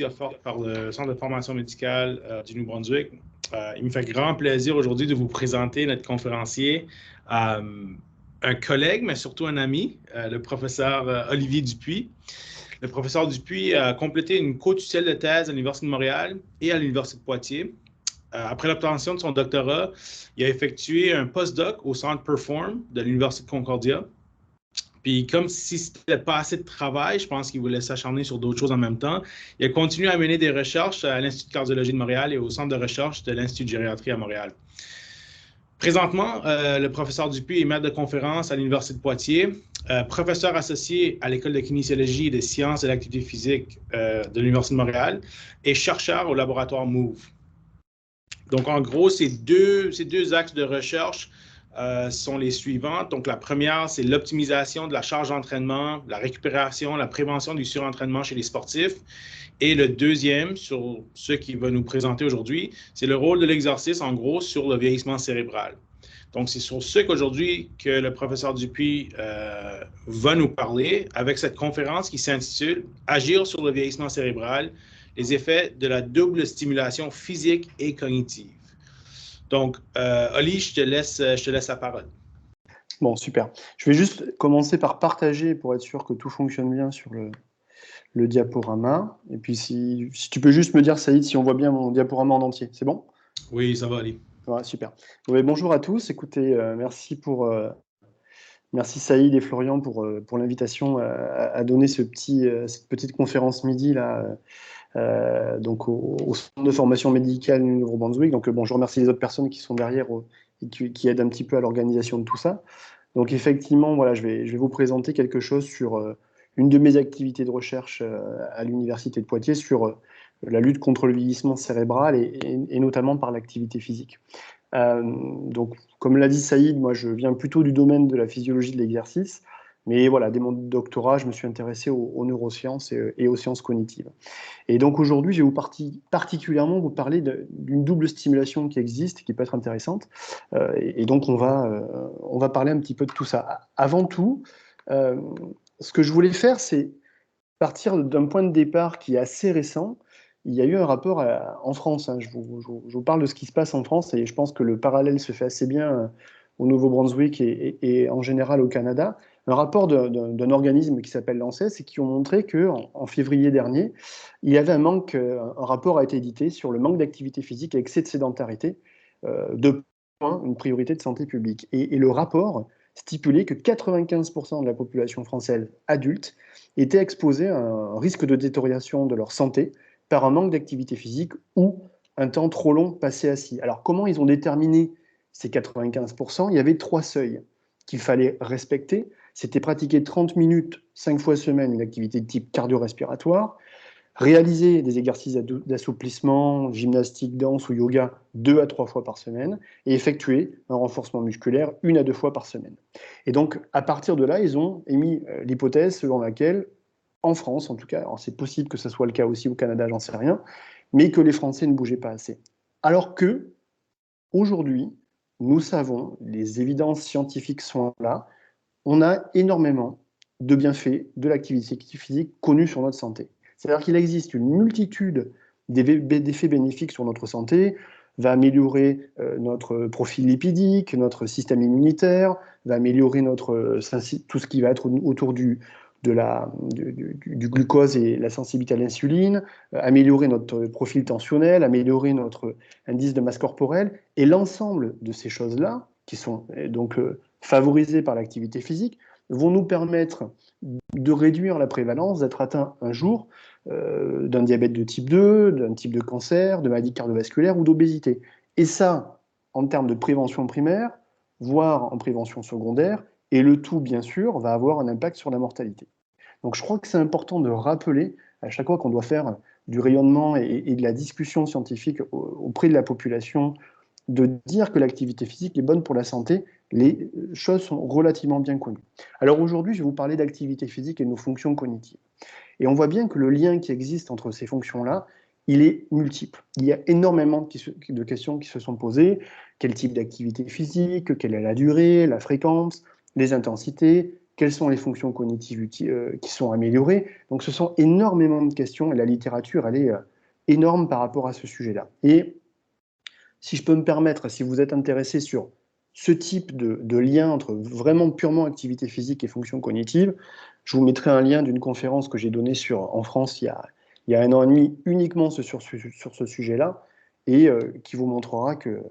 offerte par le Centre de formation médicale du Nouveau-Brunswick. Il me fait grand plaisir aujourd'hui de vous présenter notre conférencier, un collègue, mais surtout un ami, le professeur Olivier Dupuis. Le professeur Dupuis a complété une co-tutelle de thèse à l'Université de Montréal et à l'Université de Poitiers. Après l'obtention de son doctorat, il a effectué un postdoc au Centre Perform de l'Université de Concordia. Puis comme si c'était pas assez de travail, je pense qu'il voulait s'acharner sur d'autres choses en même temps. Il a continué à mener des recherches à l'Institut de cardiologie de Montréal et au Centre de recherche de l'Institut de gériatrie à Montréal. Présentement, le professeur Dupuis est maître de conférence à l'Université de Poitiers, professeur associé à l'École de kinésiologie et des sciences de l'activité physique de l'Université de Montréal et chercheur au laboratoire MOVE. Donc, en gros, ces deux axes de recherche sont les suivantes. Donc, la première, c'est l'optimisation de la charge d'entraînement, la récupération, la prévention du surentraînement chez les sportifs. Et le deuxième, sur ce qu'il va nous présenter aujourd'hui, c'est le rôle de l'exercice, en gros, sur le vieillissement cérébral. Donc, c'est sur ce qu'aujourd'hui que le professeur Dupuis va nous parler avec cette conférence qui s'intitule « Agir sur le vieillissement cérébral, les effets de la double stimulation physique et cognitive ». Donc, Oli, je te laisse la parole. Bon, super. Je vais juste commencer par partager pour être sûr que tout fonctionne bien sur le diaporama. Et puis, si tu peux juste me dire, Saïd, si on voit bien mon diaporama en entier. C'est bon? Oui, ça va, Ali. Ouais, super. Oui, bonjour à tous. Écoutez, merci Saïd et Florian pour l'invitation à donner cette petite conférence midi là. Donc au Centre de formation médicale du Nouveau-Brunswick. Donc bon, je remercie les autres personnes qui sont derrière et qui aident un petit peu à l'organisation de tout ça. Donc effectivement, voilà, je vais vous présenter quelque chose sur une de mes activités de recherche à l'Université de Poitiers sur la lutte contre le vieillissement cérébral et notamment par l'activité physique. Donc comme l'a dit Saïd, moi je viens plutôt du domaine de la physiologie de l'exercice. Mais voilà, dès mon doctorat, je me suis intéressé aux neurosciences et aux sciences cognitives. Et donc aujourd'hui, je vais particulièrement vous parler d'une double stimulation qui existe, qui peut être intéressante. Et donc on va parler un petit peu de tout ça. Avant tout, ce que je voulais faire, c'est partir d'un point de départ qui est assez récent. Il y a eu un rapport en France. Je vous parle de ce qui se passe en France et je pense que le parallèle se fait assez bien au Nouveau-Brunswick et en général au Canada. Un rapport d'un organisme qui s'appelle l'ANSES et qui ont montré qu'en février dernier, il y avait un rapport a été édité sur le manque d'activité physique et excès de sédentarité, deux points, une priorité de santé publique. Et le rapport stipulait que 95% de la population française adulte était exposée à un risque de détérioration de leur santé par un manque d'activité physique ou un temps trop long passé assis. Alors comment ils ont déterminé ces 95%? Il y avait 3 seuils qu'il fallait respecter. C'était pratiquer 30 minutes 5 fois semaine une activité de type cardio-respiratoire, réaliser des exercices d'assouplissement, gymnastique, danse ou yoga 2 à 3 fois par semaine et effectuer un renforcement musculaire 1 à 2 fois par semaine. Et donc, à partir de là, ils ont émis l'hypothèse selon laquelle, en France en tout cas, alors c'est possible que ce soit le cas aussi au Canada, j'en sais rien, mais que les Français ne bougeaient pas assez. Alors que, aujourd'hui, nous savons, les évidences scientifiques sont là, on a énormément de bienfaits de l'activité physique connus sur notre santé. C'est-à-dire qu'il existe une multitude d'effets bénéfiques sur notre santé, va améliorer notre profil lipidique, notre système immunitaire, va améliorer tout ce qui va être autour du glucose et la sensibilité à l'insuline, améliorer notre profil tensionnel, améliorer notre indice de masse corporelle, et l'ensemble de ces choses-là, qui sont donc favorisées par l'activité physique, vont nous permettre de réduire la prévalence d'être atteint un jour d'un diabète de type 2, d'un type de cancer, de maladie cardiovasculaire ou d'obésité. Et ça, en termes de prévention primaire, voire en prévention secondaire, et le tout, bien sûr, va avoir un impact sur la mortalité. Donc je crois que c'est important de rappeler, à chaque fois qu'on doit faire du rayonnement et de la discussion scientifique auprès de la population, de dire que l'activité physique est bonne pour la santé. Les choses sont relativement bien connues. Alors aujourd'hui, je vais vous parler d'activité physique et de nos fonctions cognitives. Et on voit bien que le lien qui existe entre ces fonctions-là, il est multiple. Il y a énormément de questions qui se sont posées. Quel type d'activité physique? Quelle est la durée, la fréquence, les intensités? quelles sont les fonctions cognitives qui sont améliorées. Donc ce sont énormément de questions et la littérature, elle est énorme par rapport à ce sujet-là. Et si je peux me permettre, si vous êtes intéressé sur ce type de lien entre vraiment purement activité physique et fonction cognitive, je vous mettrai un lien d'une conférence que j'ai donnée en France il y a 1 an et demi uniquement sur ce sujet-là et qui vous montrera que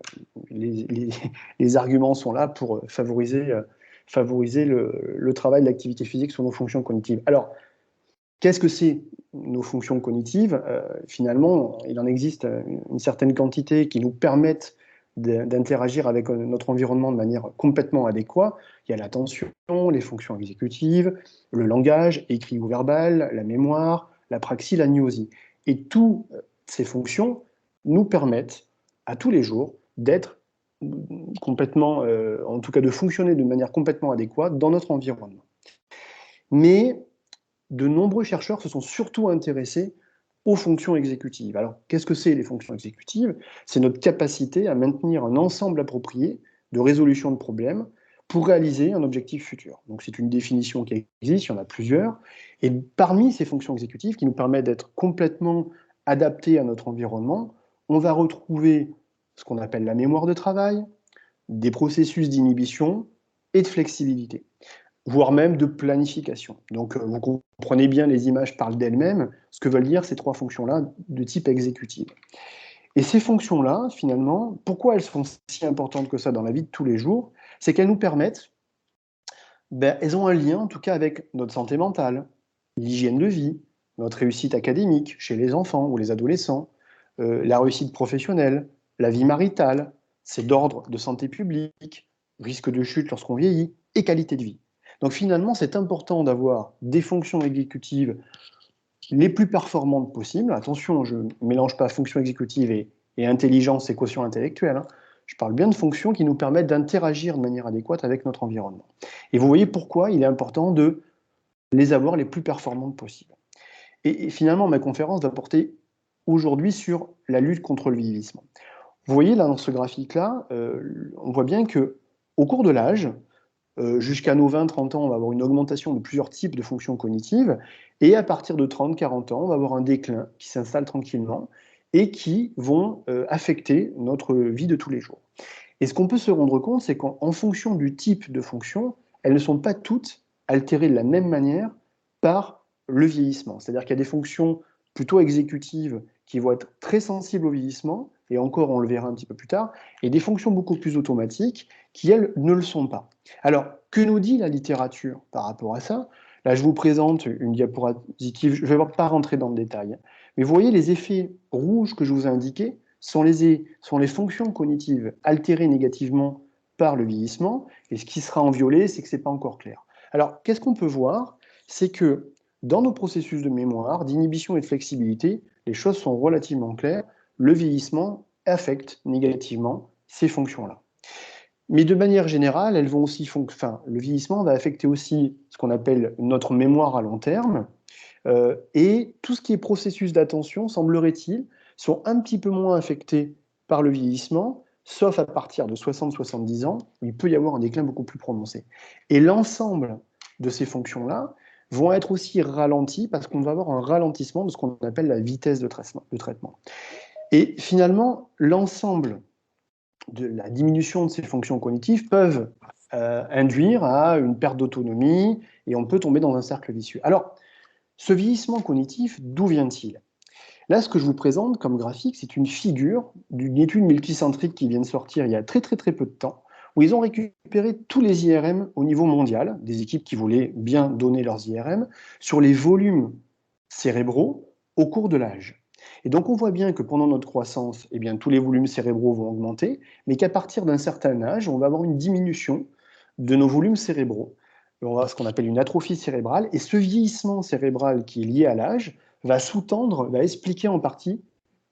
les arguments sont là pour favoriser le travail de l'activité physique sur nos fonctions cognitives. Alors, qu'est-ce que c'est nos fonctions cognitives? Finalement, il en existe une certaine quantité qui nous permettent d'interagir avec notre environnement de manière complètement adéquate. Il y a l'attention, les fonctions exécutives, le langage, écrit ou verbal, la mémoire, la praxis, la gnosie. Et toutes ces fonctions nous permettent à tous les jours d'être complètement, en tout cas de fonctionner de manière complètement adéquate dans notre environnement. Mais de nombreux chercheurs se sont surtout intéressés aux fonctions exécutives. Alors, qu'est-ce que c'est les fonctions exécutives? C'est notre capacité à maintenir un ensemble approprié de résolution de problèmes pour réaliser un objectif futur. Donc, c'est une définition qui existe, il y en a plusieurs. Et parmi ces fonctions exécutives qui nous permettent d'être complètement adaptés à notre environnement, on va retrouver ce qu'on appelle la mémoire de travail, des processus d'inhibition et de flexibilité, voire même de planification. Donc, vous comprenez bien, les images parlent d'elles-mêmes, ce que veulent dire ces trois fonctions-là de type exécutive. Et ces fonctions-là, finalement, pourquoi elles sont si importantes que ça dans la vie de tous les jours? C'est qu'elles nous permettent, elles ont un lien, en tout cas, avec notre santé mentale, l'hygiène de vie, notre réussite académique chez les enfants ou les adolescents, la réussite professionnelle, la vie maritale, c'est d'ordre de santé publique, risque de chute lorsqu'on vieillit, et qualité de vie. Donc finalement, c'est important d'avoir des fonctions exécutives les plus performantes possibles. Attention, je ne mélange pas fonction exécutive et intelligence et quotient intellectuel. Hein. Je parle bien de fonctions qui nous permettent d'interagir de manière adéquate avec notre environnement. Et vous voyez pourquoi il est important de les avoir les plus performantes possibles. Et finalement, ma conférence va porter aujourd'hui sur la lutte contre le vieillissement. Vous voyez là dans ce graphique-là, on voit bien que au cours de l'âge, jusqu'à nos 20-30 ans, on va avoir une augmentation de plusieurs types de fonctions cognitives, et à partir de 30-40 ans, on va avoir un déclin qui s'installe tranquillement et qui vont affecter notre vie de tous les jours. Et ce qu'on peut se rendre compte, c'est qu'en fonction du type de fonction, elles ne sont pas toutes altérées de la même manière par le vieillissement. C'est-à-dire qu'il y a des fonctions plutôt exécutives qui vont être très sensibles au vieillissement, et encore on le verra un petit peu plus tard, et des fonctions beaucoup plus automatiques qui, elles, ne le sont pas. Alors, que nous dit la littérature par rapport à ça? Là, je vous présente une diapositive, je ne vais pas rentrer dans le détail, mais vous voyez les effets rouges que je vous ai indiqués sont les fonctions cognitives altérées négativement par le vieillissement, et ce qui sera en violet, c'est que ce n'est pas encore clair. Alors, qu'est-ce qu'on peut voir? C'est que dans nos processus de mémoire, d'inhibition et de flexibilité, les choses sont relativement claires. Le vieillissement affecte négativement ces fonctions-là. Mais de manière générale, elles vont aussi le vieillissement va affecter aussi ce qu'on appelle notre mémoire à long terme, et tout ce qui est processus d'attention, semblerait-il, sont un petit peu moins affectés par le vieillissement, sauf à partir de 60-70 ans, où il peut y avoir un déclin beaucoup plus prononcé. Et l'ensemble de ces fonctions-là vont être aussi ralenties parce qu'on va avoir un ralentissement de ce qu'on appelle la vitesse de traitement. Et finalement, l'ensemble de la diminution de ces fonctions cognitives peuvent induire à une perte d'autonomie et on peut tomber dans un cercle vicieux. Alors, ce vieillissement cognitif, d'où vient-il? Là, ce que je vous présente comme graphique, c'est une figure d'une étude multicentrique qui vient de sortir il y a très peu de temps, où ils ont récupéré tous les IRM au niveau mondial, des équipes qui voulaient bien donner leurs IRM, sur les volumes cérébraux au cours de l'âge. Et donc on voit bien que pendant notre croissance, eh bien, tous les volumes cérébraux vont augmenter, mais qu'à partir d'un certain âge, on va avoir une diminution de nos volumes cérébraux. On va avoir ce qu'on appelle une atrophie cérébrale, et ce vieillissement cérébral qui est lié à l'âge va sous-tendre, va expliquer en partie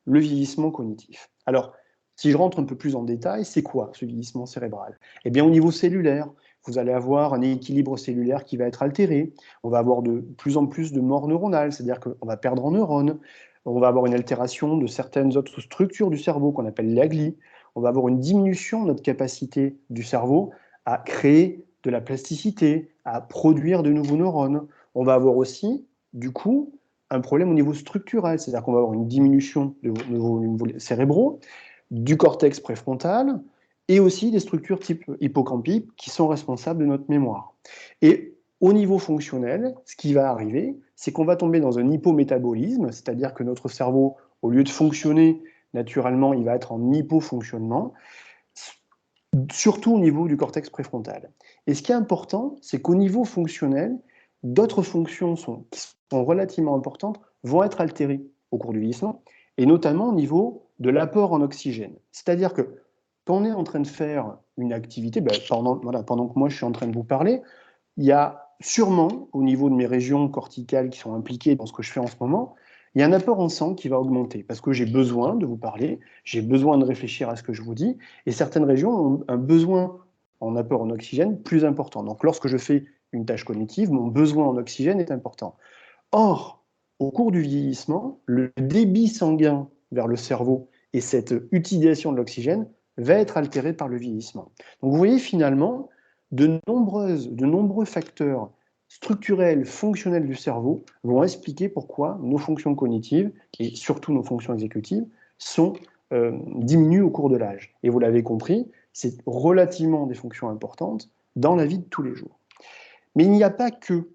le vieillissement cognitif. Alors, si je rentre un peu plus en détail, c'est quoi ce vieillissement cérébral? Eh bien, au niveau cellulaire, vous allez avoir un équilibre cellulaire qui va être altéré, on va avoir de plus en plus de morts neuronales, c'est-à-dire qu'on va perdre en neurones, on va avoir une altération de certaines autres structures du cerveau qu'on appelle les glis, on va avoir une diminution de notre capacité du cerveau à créer de la plasticité, à produire de nouveaux neurones. On va avoir aussi, du coup, un problème au niveau structurel, c'est-à-dire qu'on va avoir une diminution de vos niveaux cérébraux, du cortex préfrontal, et aussi des structures type hippocampique qui sont responsables de notre mémoire. Et au niveau fonctionnel, ce qui va arriver, c'est qu'on va tomber dans un hypométabolisme, c'est-à-dire que notre cerveau, au lieu de fonctionner naturellement, il va être en hypofonctionnement, surtout au niveau du cortex préfrontal. Et ce qui est important, c'est qu'au niveau fonctionnel, d'autres fonctions qui sont relativement importantes vont être altérées au cours du vieillissement, et notamment au niveau de l'apport en oxygène. C'est-à-dire que quand on est en train de faire une activité, pendant que moi je suis en train de vous parler, il y a sûrement, au niveau de mes régions corticales qui sont impliquées dans ce que je fais en ce moment, il y a un apport en sang qui va augmenter parce que j'ai besoin de vous parler, j'ai besoin de réfléchir à ce que je vous dis, et certaines régions ont un besoin en apport en oxygène plus important. Donc lorsque je fais une tâche cognitive, mon besoin en oxygène est important. Or, au cours du vieillissement, le débit sanguin vers le cerveau et cette utilisation de l'oxygène va être altéré par le vieillissement. Donc vous voyez finalement, de nombreux facteurs structurels, fonctionnels du cerveau vont expliquer pourquoi nos fonctions cognitives, et surtout nos fonctions exécutives, sont diminuées au cours de l'âge. Et vous l'avez compris, c'est relativement des fonctions importantes dans la vie de tous les jours. Mais il n'y a pas que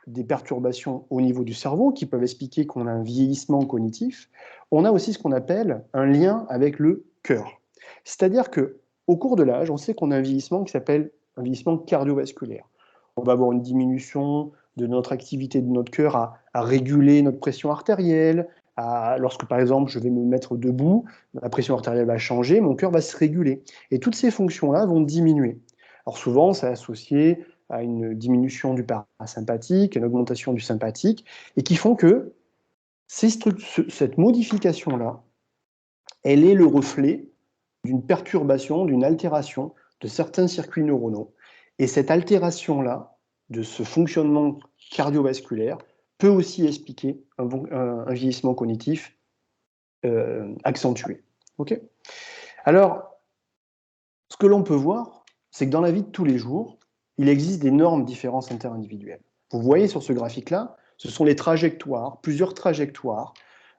des perturbations au niveau du cerveau qui peuvent expliquer qu'on a un vieillissement cognitif. On a aussi ce qu'on appelle un lien avec le cœur. C'est-à-dire que au cours de l'âge, on sait qu'on a un vieillissement qui s'appelle un vieillissement cardiovasculaire. On va avoir une diminution de notre activité de notre cœur à réguler notre pression artérielle. Lorsque, par exemple, je vais me mettre debout, ma pression artérielle va changer, mon cœur va se réguler. Et toutes ces fonctions-là vont diminuer. Alors souvent, c'est associé à une diminution du parasympathique, une augmentation du sympathique, et qui font que cette modification-là, elle est le reflet d'une perturbation, d'une altération de certains circuits neuronaux. Et cette altération-là, de ce fonctionnement cardiovasculaire, peut aussi expliquer un vieillissement cognitif accentué. Okay. Alors, ce que l'on peut voir, c'est que dans la vie de tous les jours, il existe d'énormes différences interindividuelles. Vous voyez sur ce graphique-là, ce sont les trajectoires, plusieurs trajectoires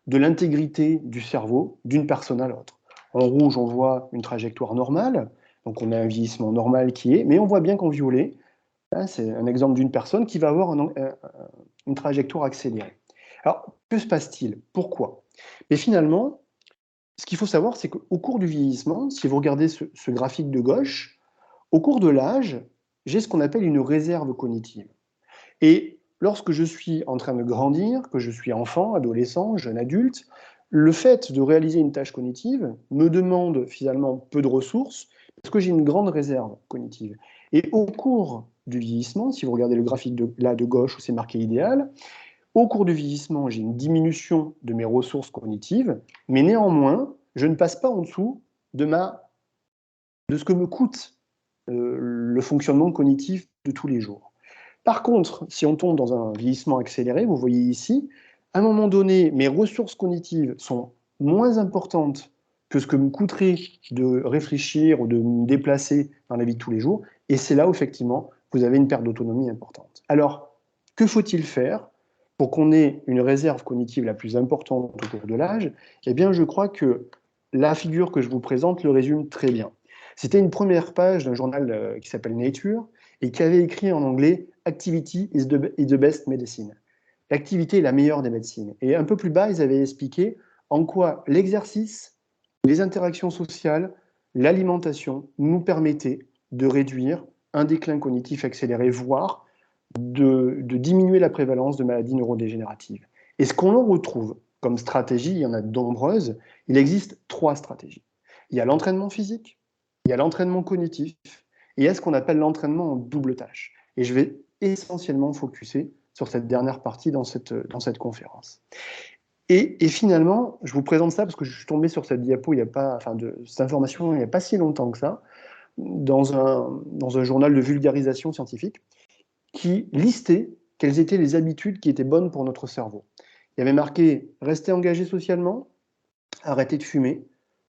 de l'intégrité du cerveau d'une personne à l'autre. En rouge, on voit une trajectoire normale, donc on a un vieillissement normal qui est, mais on voit bien qu'en violet, c'est un exemple d'une personne qui va avoir une trajectoire accélérée. Alors, que se passe-t-il? Pourquoi? Mais finalement, ce qu'il faut savoir, c'est qu'au cours du vieillissement, si vous regardez ce graphique de gauche, au cours de l'âge, j'ai ce qu'on appelle une réserve cognitive. Et lorsque je suis en train de grandir, que je suis enfant, adolescent, jeune adulte, le fait de réaliser une tâche cognitive me demande finalement peu de ressources parce que j'ai une grande réserve cognitive. Et au cours du vieillissement, si vous regardez le graphique de gauche où c'est marqué idéal, au cours du vieillissement, j'ai une diminution de mes ressources cognitives, mais néanmoins, je ne passe pas en dessous de ce que me coûte le fonctionnement cognitif de tous les jours. Par contre, si on tombe dans un vieillissement accéléré, vous voyez ici, à un moment donné, mes ressources cognitives sont moins importantes que ce que me coûterait de réfléchir ou de me déplacer dans la vie de tous les jours, et c'est là où, effectivement, vous avez une perte d'autonomie importante. Alors, que faut-il faire pour qu'on ait une réserve cognitive la plus importante au cours de l'âge? Eh bien, je crois que la figure que je vous présente le résume très bien. C'était une première page d'un journal qui s'appelle Nature et qui avait écrit en anglais « Activity is the best medicine ». L'activité est la meilleure des médecines. Et un peu plus bas, ils avaient expliqué en quoi l'exercice, les interactions sociales, l'alimentation nous permettaient de réduire un déclin cognitif accéléré, voire de diminuer la prévalence de maladies neurodégénératives. Et ce qu'on en retrouve comme stratégie, il y en a de nombreuses, il existe 3 stratégies. Il y a l'entraînement physique, il y a l'entraînement cognitif, et il y a ce qu'on appelle l'entraînement en double tâche. Et je vais essentiellement focuser sur cette dernière partie dans cette conférence. Et finalement, je vous présente ça parce que je suis tombé sur cette diapo, cette information il n'y a pas si longtemps que ça, dans un journal de vulgarisation scientifique, qui listait quelles étaient les habitudes qui étaient bonnes pour notre cerveau. Il y avait marqué « Restez engagé socialement, arrêtez de fumer,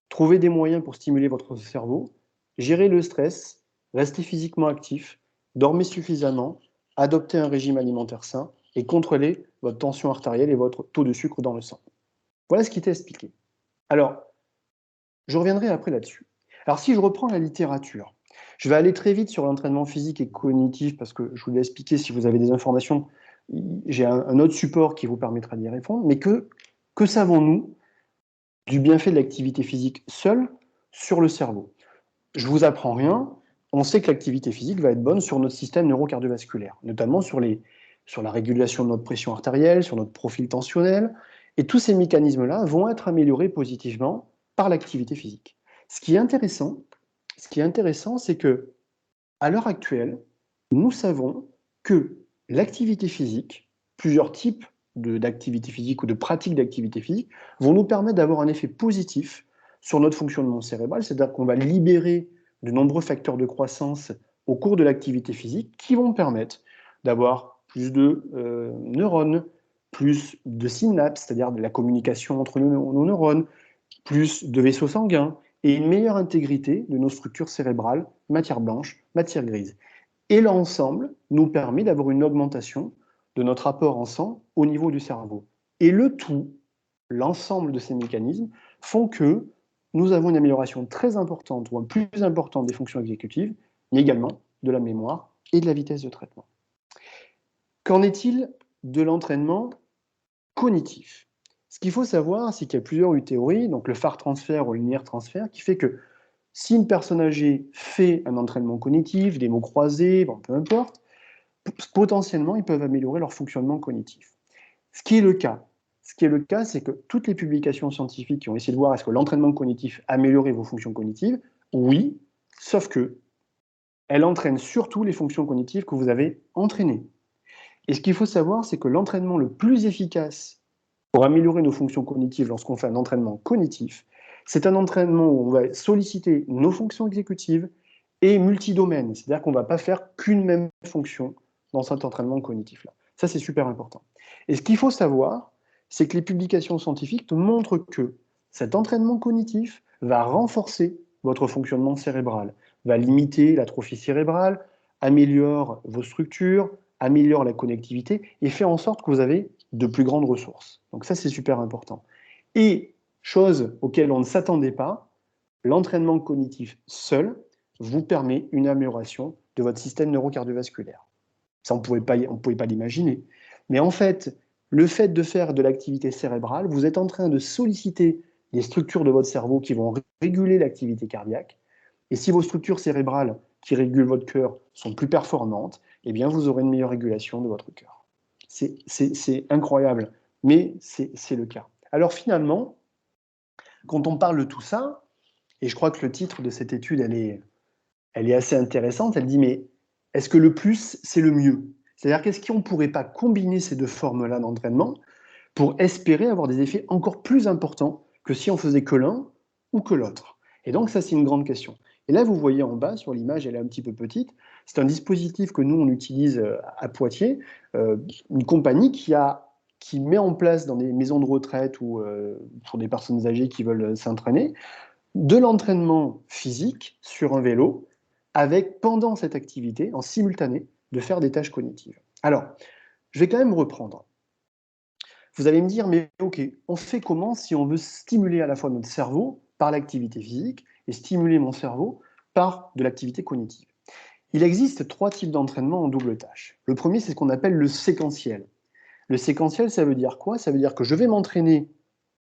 trouvez des moyens pour stimuler votre cerveau, gérer le stress, restez physiquement actif dormez suffisamment, adoptez un régime alimentaire sain et contrôlez votre tension artérielle et votre taux de sucre dans le sang. Voilà ce qui était expliqué. Alors, je reviendrai après là-dessus. Alors, si je reprends la littérature, je vais aller très vite sur l'entraînement physique et cognitif parce que je vous l'ai expliqué, si vous avez des informations, j'ai un autre support qui vous permettra d'y répondre. Mais que savons-nous du bienfait de l'activité physique seule sur le cerveau? Je ne vous apprends rien. On sait que l'activité physique va être bonne sur notre système neurocardiovasculaire, notamment sur la régulation de notre pression artérielle, sur notre profil tensionnel. Et tous ces mécanismes-là vont être améliorés positivement par l'activité physique. Ce qui est intéressant, c'est que à l'heure actuelle, nous savons que l'activité physique, plusieurs types d'activité physique ou de pratiques d'activité physique, vont nous permettre d'avoir un effet positif sur notre fonctionnement cérébral, c'est-à-dire qu'on va libérer de nombreux facteurs de croissance au cours de l'activité physique qui vont permettre d'avoir plus de neurones, plus de synapses, c'est-à-dire de la communication entre nos neurones, plus de vaisseaux sanguins et une meilleure intégrité de nos structures cérébrales, matière blanche, matière grise. Et l'ensemble nous permet d'avoir une augmentation de notre apport en sang au niveau du cerveau. Et le tout, l'ensemble de ces mécanismes, font que nous avons une amélioration très importante, ou un plus importante des fonctions exécutives, mais également de la mémoire et de la vitesse de traitement. Qu'en est-il de l'entraînement cognitif? Ce qu'il faut savoir, c'est qu'il y a plusieurs théories, donc le phare transfert ou le linéaire transfert, qui fait que si une personne âgée fait un entraînement cognitif, des mots croisés, bon, peu importe, potentiellement, ils peuvent améliorer leur fonctionnement cognitif. Ce qui est le cas, c'est que toutes les publications scientifiques qui ont essayé de voir est-ce que l'entraînement cognitif améliorait vos fonctions cognitives, oui, sauf que elle entraîne surtout les fonctions cognitives que vous avez entraînées. Et ce qu'il faut savoir, c'est que l'entraînement le plus efficace pour améliorer nos fonctions cognitives lorsqu'on fait un entraînement cognitif, c'est un entraînement où on va solliciter nos fonctions exécutives et multidomaines, c'est-à-dire qu'on ne va pas faire qu'une même fonction dans cet entraînement cognitif-là. Ça, c'est super important. Et ce qu'il faut savoir, c'est que les publications scientifiques montrent que cet entraînement cognitif va renforcer votre fonctionnement cérébral, va limiter l'atrophie cérébrale, améliore vos structures, améliore la connectivité et fait en sorte que vous avez de plus grandes ressources. Donc ça, c'est super important. Et, chose auquel on ne s'attendait pas, l'entraînement cognitif seul vous permet une amélioration de votre système neurocardiovasculaire. Ça, on ne pouvait pas l'imaginer. Mais en fait, le fait de faire de l'activité cérébrale, vous êtes en train de solliciter des structures de votre cerveau qui vont réguler l'activité cardiaque. Et si vos structures cérébrales qui régulent votre cœur sont plus performantes, eh bien, vous aurez une meilleure régulation de votre cœur. C'est incroyable, mais c'est le cas. Alors finalement, quand on parle de tout ça, et je crois que le titre de cette étude, elle est assez intéressante, elle dit, mais est-ce que le plus, c'est le mieux? C'est-à-dire qu'est-ce qu'on ne pourrait pas combiner ces deux formes-là d'entraînement pour espérer avoir des effets encore plus importants que si on faisait que l'un ou que l'autre? Et donc ça, c'est une grande question. Et là, vous voyez en bas, sur l'image, elle est un petit peu petite, c'est un dispositif que nous, on utilise à Poitiers, une compagnie qui met en place dans des maisons de retraite ou pour des personnes âgées qui veulent s'entraîner, de l'entraînement physique sur un vélo, avec, pendant cette activité, en simultané, de faire des tâches cognitives. Alors, je vais quand même reprendre. Vous allez me dire, mais ok, on fait comment si on veut stimuler à la fois notre cerveau par l'activité physique et stimuler mon cerveau par de l'activité cognitive? Il existe 3 types d'entraînement en double tâche. Le premier, c'est ce qu'on appelle le séquentiel. Le séquentiel, ça veut dire quoi? Ça veut dire que je vais m'entraîner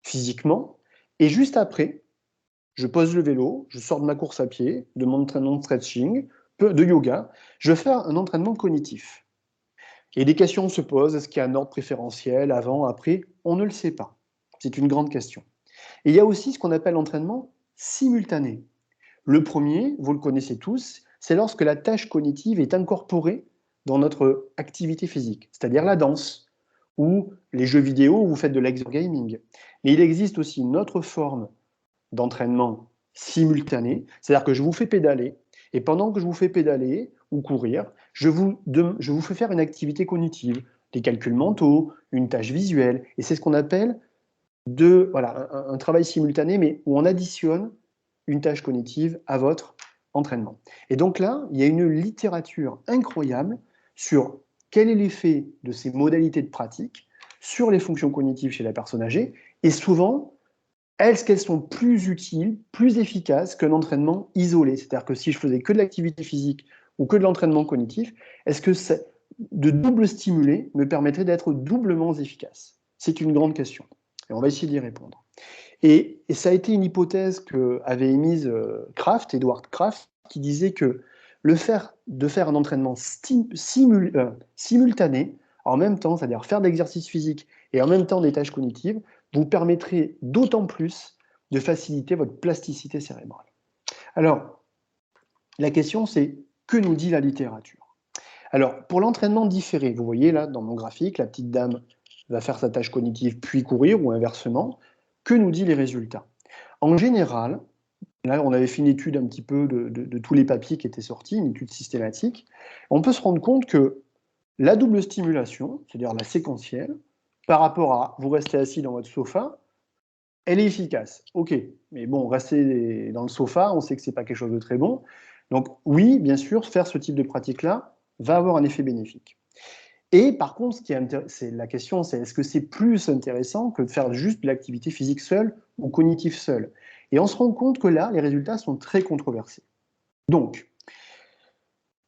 physiquement et juste après, je pose le vélo, je sors de ma course à pied, de mon entraînement de stretching, de yoga, je vais faire un entraînement cognitif. Et des questions se posent, est-ce qu'il y a un ordre préférentiel, avant, après? On ne le sait pas. C'est une grande question. Et il y a aussi ce qu'on appelle l'entraînement simultané. Le premier, vous le connaissez tous, c'est lorsque la tâche cognitive est incorporée dans notre activité physique, c'est-à-dire la danse ou les jeux vidéo où vous faites de l'exergaming. Mais il existe aussi une autre forme d'entraînement simultané, c'est-à-dire que je vous fais pédaler, et pendant que je vous fais pédaler ou courir, je vous fais faire une activité cognitive, des calculs mentaux, une tâche visuelle, et c'est ce qu'on appelle un travail simultané, mais où on additionne une tâche cognitive à votre entraînement. Et donc là, il y a une littérature incroyable sur quel est l'effet de ces modalités de pratique sur les fonctions cognitives chez la personne âgée, et souvent, est-ce qu'elles sont plus utiles, plus efficaces qu'un entraînement isolé? C'est-à-dire que si je faisais que de l'activité physique ou que de l'entraînement cognitif, est-ce que de double stimuler me permettrait d'être doublement efficace? C'est une grande question. Et on va essayer d'y répondre. Et ça a été une hypothèse qu'avait émise Edward Kraft, qui disait que de faire un entraînement simultané, en même temps, c'est-à-dire faire de l'exercice physique et en même temps des tâches cognitives, vous permettrait d'autant plus de faciliter votre plasticité cérébrale. Alors, la question c'est, que nous dit la littérature? Alors, pour l'entraînement différé, vous voyez là, dans mon graphique, la petite dame va faire sa tâche cognitive puis courir, ou inversement. Que nous disent les résultats? En général, là, on avait fait une étude un petit peu de tous les papiers qui étaient sortis, une étude systématique. On peut se rendre compte que la double stimulation, c'est-à-dire la séquentielle, par rapport à vous restez assis dans votre sofa, elle est efficace. Ok, mais bon, rester dans le sofa, on sait que c'est pas quelque chose de très bon. Donc oui, bien sûr, faire ce type de pratique-là va avoir un effet bénéfique. Et par contre, la question, c'est est-ce que c'est plus intéressant que de faire juste de l'activité physique seule ou cognitive seule? Et on se rend compte que là, les résultats sont très controversés. Donc,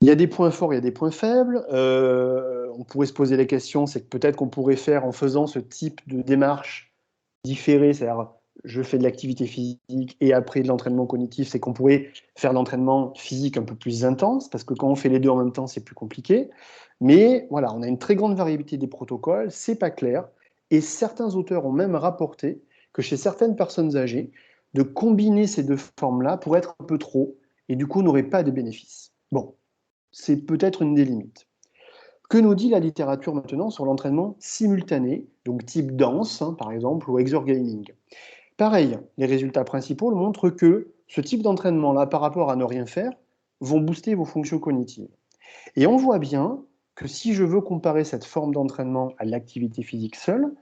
il y a des points forts, il y a des points faibles. On pourrait se poser la question, c'est que peut-être qu'on pourrait faire, en faisant ce type de démarche différée, c'est-à-dire je fais de l'activité physique et après de l'entraînement cognitif, c'est qu'on pourrait faire l'entraînement physique un peu plus intense, parce que quand on fait les deux en même temps, c'est plus compliqué. Mais voilà, on a une très grande variabilité des protocoles, c'est pas clair, et certains auteurs ont même rapporté que chez certaines personnes âgées, de combiner ces deux formes-là pourrait être un peu trop, et du coup n'aurait pas de bénéfices. Bon, c'est peut-être une des limites. Que nous dit la littérature maintenant sur l'entraînement simultané, donc type danse, par exemple, ou exergaming? Pareil, les résultats principaux montrent que ce type d'entraînement-là, par rapport à ne rien faire, vont booster vos fonctions cognitives. Et on voit bien que si je veux comparer cette forme d'entraînement à l'activité physique seule,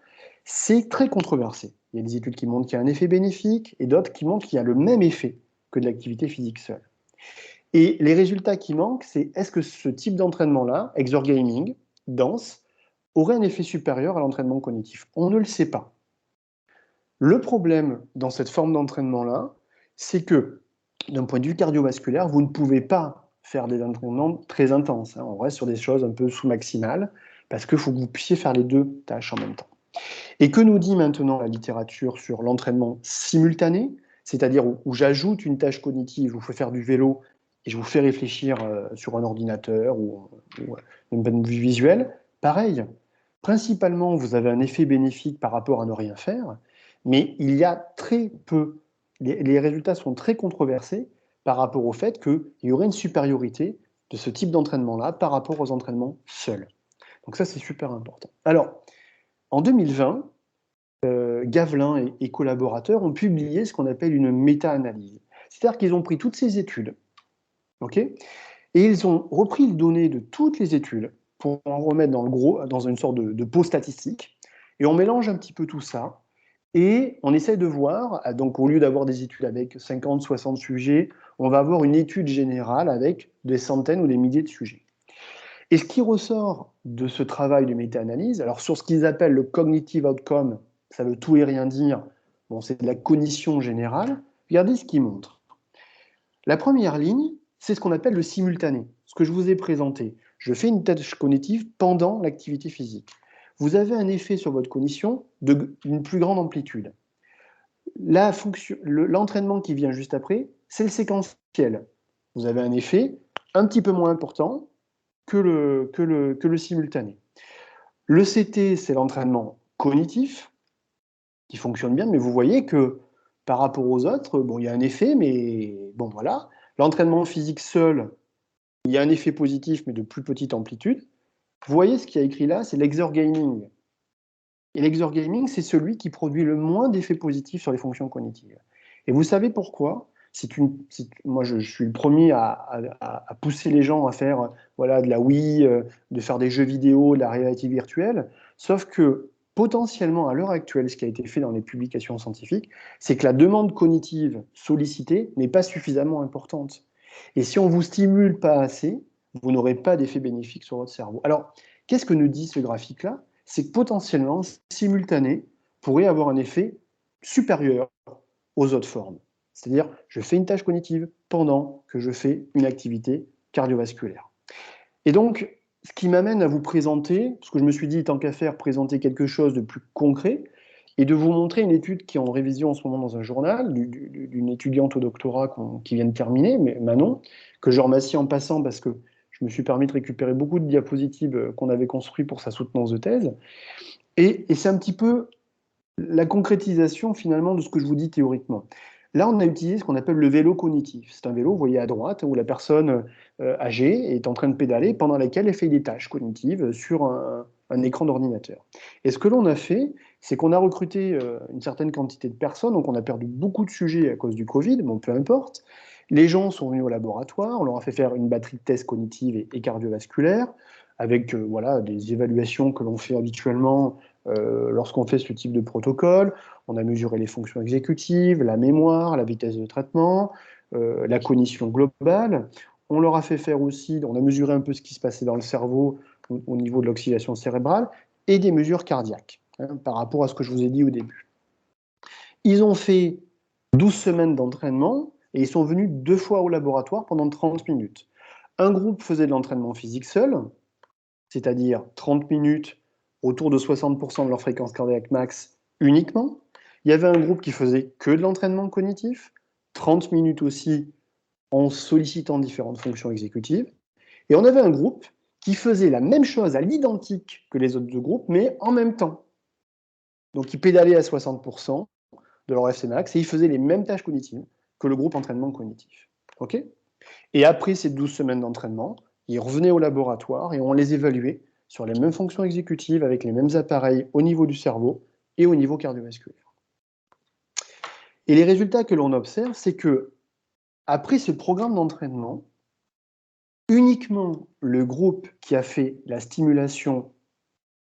c'est très controversé. Il y a des études qui montrent qu'il y a un effet bénéfique et d'autres qui montrent qu'il y a le même effet que de l'activité physique seule. Et les résultats qui manquent, c'est est-ce que ce type d'entraînement-là, exergaming, danse, aurait un effet supérieur à l'entraînement cognitif? On ne le sait pas. Le problème dans cette forme d'entraînement-là, c'est que d'un point de vue cardiovasculaire, vous ne pouvez pas faire des entraînements très intenses. On reste sur des choses un peu sous-maximales, parce qu'il faut que vous puissiez faire les deux tâches en même temps. Et que nous dit maintenant la littérature sur l'entraînement simultané, c'est-à-dire où j'ajoute une tâche cognitive, où je fais faire du vélo et je vous fais réfléchir sur un ordinateur ou d'un point de vue visuel? Pareil, principalement, vous avez un effet bénéfique par rapport à ne rien faire, mais il y a très peu, les résultats sont très controversés par rapport au fait qu'il y aurait une supériorité de ce type d'entraînement-là par rapport aux entraînements seuls. Donc ça, c'est super important. Alors, en 2020, Gavelin et collaborateurs ont publié ce qu'on appelle une méta-analyse. C'est-à-dire qu'ils ont pris toutes ces études, ok, et ils ont repris les données de toutes les études pour en remettre dans une sorte de pot statistique, et on mélange un petit peu tout ça, et on essaie de voir, donc au lieu d'avoir des études avec 50, 60 sujets, on va avoir une étude générale avec des centaines ou des milliers de sujets. Et ce qui ressort de ce travail de méta-analyse, alors sur ce qu'ils appellent le cognitive outcome, ça veut tout et rien dire, bon, c'est de la cognition générale, regardez ce qu'ils montrent. La première ligne, c'est ce qu'on appelle le simultané, ce que je vous ai présenté. Je fais une tâche cognitive pendant l'activité physique. Vous avez un effet sur votre cognition d'une plus grande amplitude. L'entraînement qui vient juste après, c'est le séquentiel. Vous avez un effet un petit peu moins important que le simultané. Le CT, c'est l'entraînement cognitif, qui fonctionne bien, mais vous voyez que par rapport aux autres, bon, il y a un effet, mais bon, voilà. L'entraînement physique seul, il y a un effet positif, mais de plus petite amplitude. Vous voyez ce qu'il y a écrit là, c'est l'exergaming. Et l'exergaming, c'est celui qui produit le moins d'effets positifs sur les fonctions cognitives. Et vous savez pourquoi? Moi, je suis le premier à pousser les gens à faire voilà, de la Wii, de faire des jeux vidéo, de la réalité virtuelle. Sauf que potentiellement, à l'heure actuelle, ce qui a été fait dans les publications scientifiques, c'est que la demande cognitive sollicitée n'est pas suffisamment importante. Et si on ne vous stimule pas assez, vous n'aurez pas d'effet bénéfique sur votre cerveau. Alors, qu'est-ce que nous dit ce graphique-là? C'est que potentiellement, simultané pourrait avoir un effet supérieur aux autres formes. C'est-à-dire, je fais une tâche cognitive pendant que je fais une activité cardiovasculaire. Et donc, ce qui m'amène à vous présenter, parce que je me suis dit, tant qu'à faire, présenter quelque chose de plus concret, et de vous montrer une étude qui est en révision en ce moment dans un journal, d'une étudiante au doctorat qui vient de terminer, Manon, que je remercie en passant parce que je me suis permis de récupérer beaucoup de diapositives qu'on avait construites pour sa soutenance de thèse. Et c'est un petit peu la concrétisation finalement de ce que je vous dis théoriquement. Là, on a utilisé ce qu'on appelle le vélo cognitif. C'est un vélo, vous voyez à droite, où la personne âgée est en train de pédaler, pendant laquelle elle fait des tâches cognitives sur un écran d'ordinateur. Et ce que l'on a fait, c'est qu'on a recruté une certaine quantité de personnes, donc on a perdu beaucoup de sujets à cause du Covid, bon, peu importe. Les gens sont venus au laboratoire, on leur a fait faire une batterie de tests cognitifs et cardiovasculaires, avec voilà, des évaluations que l'on fait habituellement lorsqu'on fait ce type de protocole. On a mesuré les fonctions exécutives, la mémoire, la vitesse de traitement, la cognition globale. On leur a fait faire aussi, on a mesuré un peu ce qui se passait dans le cerveau au niveau de l'oxydation cérébrale et des mesures cardiaques, hein, par rapport à ce que je vous ai dit au début. Ils ont fait 12 semaines d'entraînement et ils sont venus 2 fois au laboratoire pendant 30 minutes. Un groupe faisait de l'entraînement physique seul, c'est-à-dire 30 minutes autour de 60% de leur fréquence cardiaque max uniquement. Il y avait un groupe qui faisait que de l'entraînement cognitif, 30 minutes aussi en sollicitant différentes fonctions exécutives. Et on avait un groupe qui faisait la même chose à l'identique que les autres deux groupes, mais en même temps. Donc ils pédalaient à 60% de leur FC max et ils faisaient les mêmes tâches cognitives que le groupe entraînement cognitif. Okay, et après ces 12 semaines d'entraînement, ils revenaient au laboratoire et on les évaluait sur les mêmes fonctions exécutives avec les mêmes appareils au niveau du cerveau et au niveau cardiovasculaire. Et les résultats que l'on observe, c'est que après ce programme d'entraînement, uniquement le groupe qui a fait la stimulation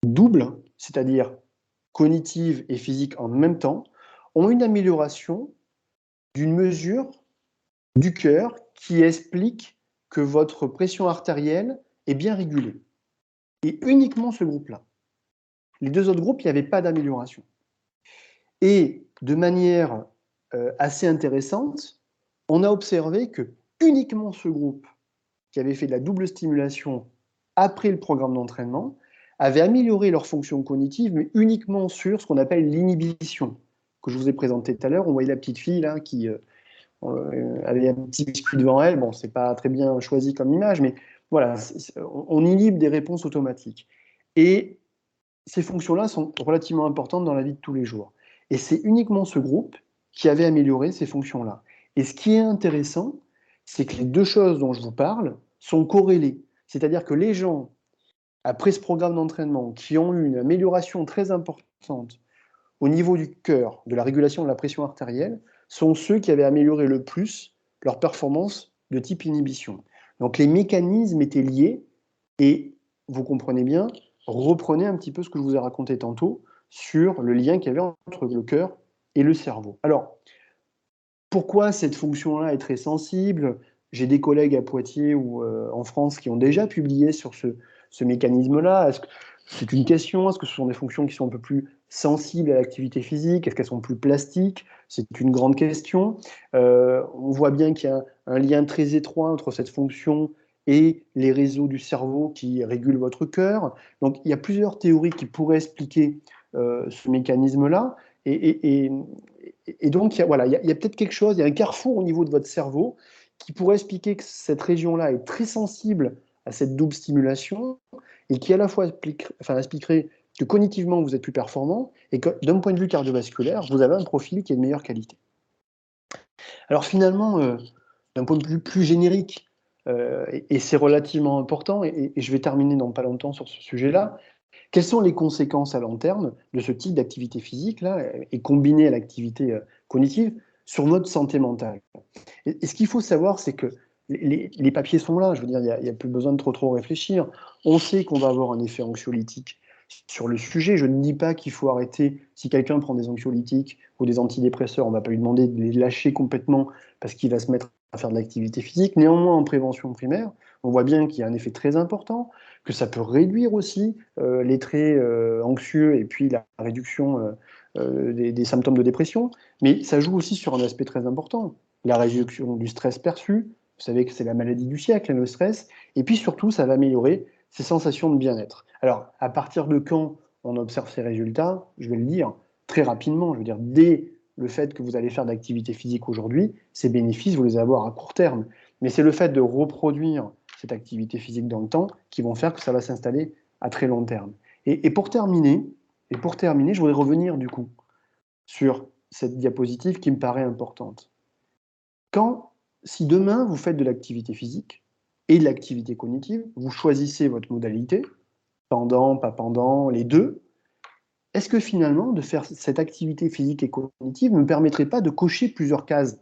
double, c'est-à-dire cognitive et physique en même temps, ont une amélioration d'une mesure du cœur qui explique que votre pression artérielle est bien régulée. Et uniquement ce groupe-là. Les deux autres groupes, il n'y avait pas d'amélioration. Et de manière assez intéressante, on a observé que uniquement ce groupe qui avait fait de la double stimulation après le programme d'entraînement avait amélioré leur fonction cognitive, mais uniquement sur ce qu'on appelle l'inhibition, que je vous ai présenté tout à l'heure. On voyait la petite fille là qui avait un petit biscuit devant elle. Bon, c'est pas très bien choisi comme image, mais voilà, on inhibe des réponses automatiques. Et ces fonctions-là sont relativement importantes dans la vie de tous les jours. Et c'est uniquement ce groupe qui avait amélioré ces fonctions-là. Et ce qui est intéressant, c'est que les deux choses dont je vous parle sont corrélées. C'est-à-dire que les gens, après ce programme d'entraînement, qui ont eu une amélioration très importante au niveau du cœur, de la régulation de la pression artérielle, sont ceux qui avaient amélioré le plus leur performance de type inhibition. Donc les mécanismes étaient liés et, vous comprenez bien, reprenez un petit peu ce que je vous ai raconté tantôt sur le lien qu'il y avait entre le cœur et le cerveau. Alors, pourquoi cette fonction-là est très sensible? J'ai des collègues à Poitiers ou en France qui ont déjà publié sur ce mécanisme-là. Est-ce que c'est une question? Est-ce que ce sont des fonctions qui sont un peu plus sensibles à l'activité physique? Est-ce qu'elles sont plus plastiques? C'est une grande question. On voit bien qu'il y a un lien très étroit entre cette fonction et les réseaux du cerveau qui régulent votre cœur. Donc il y a plusieurs théories qui pourraient expliquer ce mécanisme-là. Et donc, voilà, il y a peut-être quelque chose, il y a un carrefour au niveau de votre cerveau qui pourrait expliquer que cette région-là est très sensible à cette double stimulation et qui à la fois expliquerait que cognitivement vous êtes plus performant et que d'un point de vue cardiovasculaire, vous avez un profil qui est de meilleure qualité. Alors finalement, d'un point de vue plus générique, et c'est relativement important, et je vais terminer dans pas longtemps sur ce sujet-là, quelles sont les conséquences à long terme de ce type d'activité physique là, et combinée à l'activité cognitive sur notre santé mentale? Et ce qu'il faut savoir, c'est que les papiers sont là, je veux dire, il n'y a plus besoin de trop réfléchir. On sait qu'on va avoir un effet anxiolytique sur le sujet. Je ne dis pas qu'il faut arrêter, si quelqu'un prend des anxiolytiques ou des antidépresseurs, on ne va pas lui demander de les lâcher complètement parce qu'il va se mettre faire de l'activité physique. Néanmoins, en prévention primaire, on voit bien qu'il y a un effet très important, que ça peut réduire aussi les traits anxieux et puis la réduction des symptômes de dépression. Mais ça joue aussi sur un aspect très important, la réduction du stress perçu. Vous savez que c'est la maladie du siècle, le stress. Et puis surtout, ça va améliorer ces sensations de bien-être. Alors, à partir de quand on observe ces résultats? Je vais le dire très rapidement. Je veux dire, dès le fait que vous allez faire de l'activité physique aujourd'hui, ces bénéfices, vous les allez avoir à court terme. Mais c'est le fait de reproduire cette activité physique dans le temps qui vont faire que ça va s'installer à très long terme. Et pour terminer, je voudrais revenir du coup sur cette diapositive qui me paraît importante. Si demain vous faites de l'activité physique et de l'activité cognitive, vous choisissez votre modalité, pendant, pas pendant, les deux, est-ce que finalement, de faire cette activité physique et cognitive ne me permettrait pas de cocher plusieurs cases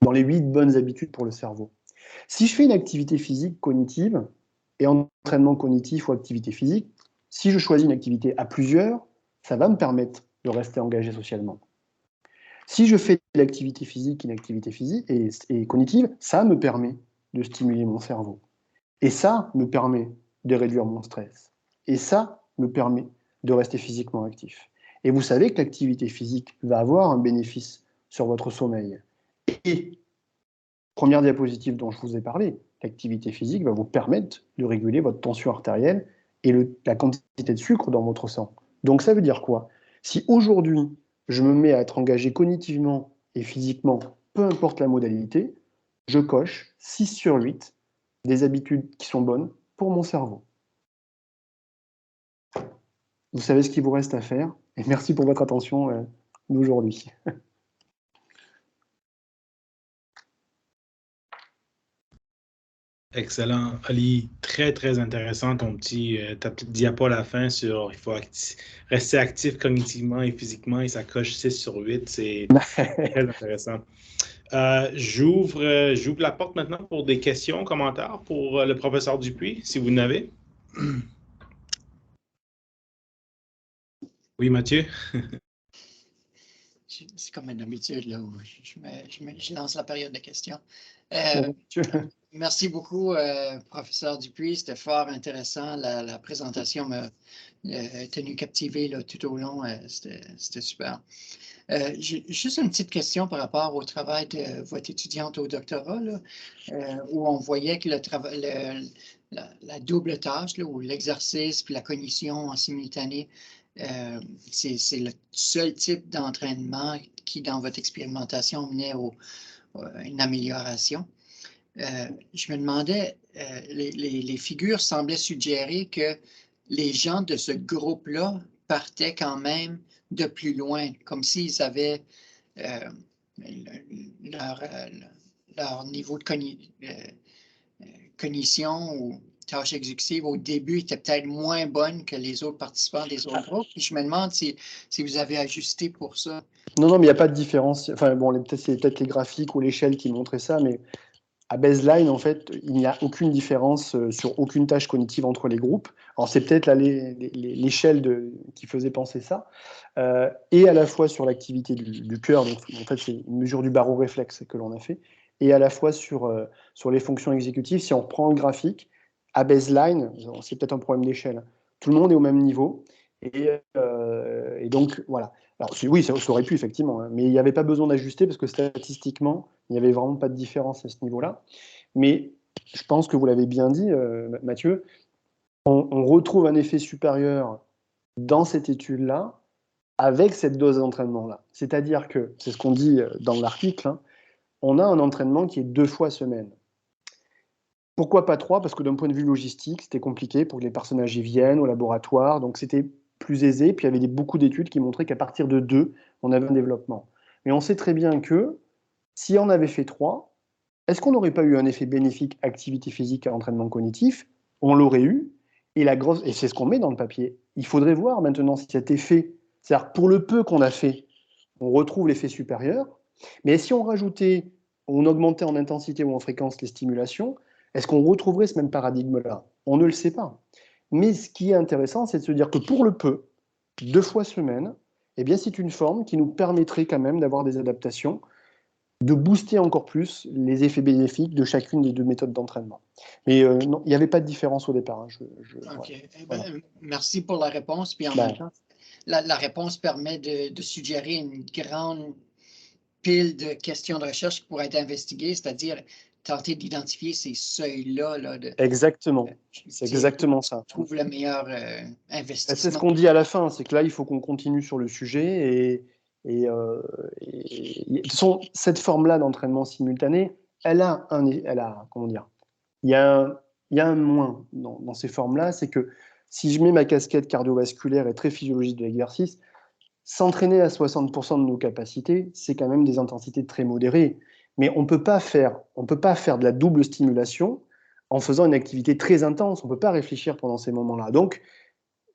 dans les 8 bonnes habitudes pour le cerveau? Si je fais une activité physique cognitive et entraînement cognitif ou activité physique, si je choisis une activité à plusieurs, ça va me permettre de rester engagé socialement. Si je fais de l'activité physique, une activité physique et cognitive, ça me permet de stimuler mon cerveau. Et ça me permet de réduire mon stress. Et ça me permet de rester physiquement actif. Et vous savez que l'activité physique va avoir un bénéfice sur votre sommeil. Et, première diapositive dont je vous ai parlé, l'activité physique va vous permettre de réguler votre tension artérielle et la quantité de sucre dans votre sang. Donc ça veut dire quoi? Si aujourd'hui, je me mets à être engagé cognitivement et physiquement, peu importe la modalité, je coche 6 sur 8 des habitudes qui sont bonnes pour mon cerveau. Vous savez ce qu'il vous reste à faire, et merci pour votre attention d'aujourd'hui. Excellent. Ali, très, très intéressant ta petite diapo à la fin sur il faut rester actif cognitivement et physiquement et ça coche 6 sur 8. C'est très intéressant. J'ouvre la porte maintenant pour des questions, commentaires pour le professeur Dupuis, si vous n'avez. Oui, Mathieu? C'est comme une habitude, là, où je lance la période de questions. Merci beaucoup, professeur Dupuis. C'était fort intéressant. La présentation m'a tenu captivé là, tout au long. C'était super. J'ai juste une petite question par rapport au travail de votre étudiante au doctorat, là, où on voyait que la double tâche, là, ou l'exercice puis la cognition en simultané, c'est le seul type d'entraînement qui, dans votre expérimentation, menait à une amélioration. Je me demandais, les figures semblaient suggérer que les gens de ce groupe-là partaient quand même de plus loin, comme s'ils avaient leur niveau de cognition ou tâche exécutive au début était peut-être moins bonne que les autres participants des autres groupes. Puis je me demande si vous avez ajusté pour ça. Non, mais il n'y a pas de différence. Enfin, bon, c'est peut-être les graphiques ou l'échelle qui montraient ça, mais à baseline, en fait, il n'y a aucune différence sur aucune tâche cognitive entre les groupes. Alors, c'est peut-être l'échelle qui faisait penser ça. Et à la fois sur l'activité du cœur, donc en fait, c'est une mesure du baroréflexe que l'on a fait, et à la fois sur les fonctions exécutives. Si on reprend le graphique, à baseline, c'est peut-être un problème d'échelle. Tout le monde est au même niveau. Et donc, voilà. Alors, oui, ça aurait pu, effectivement, hein, mais il n'y avait pas besoin d'ajuster parce que statistiquement, il n'y avait vraiment pas de différence à ce niveau-là. Mais je pense que vous l'avez bien dit, Mathieu, on retrouve un effet supérieur dans cette étude-là avec cette dose d'entraînement-là. C'est-à-dire que, c'est ce qu'on dit dans l'article, hein, on a un entraînement qui est 2 fois semaine. Pourquoi pas 3? Parce que d'un point de vue logistique, c'était compliqué pour que les personnages y viennent au laboratoire, donc c'était plus aisé. Puis il y avait beaucoup d'études qui montraient qu'à partir de 2, on avait un développement. Mais on sait très bien que si on avait fait 3, est-ce qu'on n'aurait pas eu un effet bénéfique activité physique à entraînement cognitif? On l'aurait eu. Et c'est ce qu'on met dans le papier. Il faudrait voir maintenant si cet effet, c'est-à-dire pour le peu qu'on a fait, on retrouve l'effet supérieur. Mais si on rajoutait, on augmentait en intensité ou en fréquence les stimulations, est-ce qu'on retrouverait ce même paradigme-là? On ne le sait pas. Mais ce qui est intéressant, c'est de se dire que pour le peu, 2 fois semaine, eh bien, c'est une forme qui nous permettrait quand même d'avoir des adaptations de booster encore plus les effets bénéfiques de chacune des deux méthodes d'entraînement. Mais non, il n'y avait pas de différence au départ. Hein. OK. Ouais, Eh ben, merci pour la réponse. Puis en même temps, la réponse permet de suggérer une grande pile de questions de recherche qui pourraient être investiguées, c'est-à-dire tenter d'identifier ces seuils-là. Là, exactement. C'est exactement ça. Trouve le meilleur investissement. C'est ce qu'on dit à la fin, c'est que là, il faut qu'on continue sur le sujet. De toute façon, cette forme-là d'entraînement simultané, comment dire, il y a un moins dans ces formes-là, c'est que si je mets ma casquette cardiovasculaire et très physiologique de l'exercice, s'entraîner à 60% de nos capacités, c'est quand même des intensités très modérées. Mais on ne peut pas faire de la double stimulation en faisant une activité très intense. On ne peut pas réfléchir pendant ces moments-là. Donc,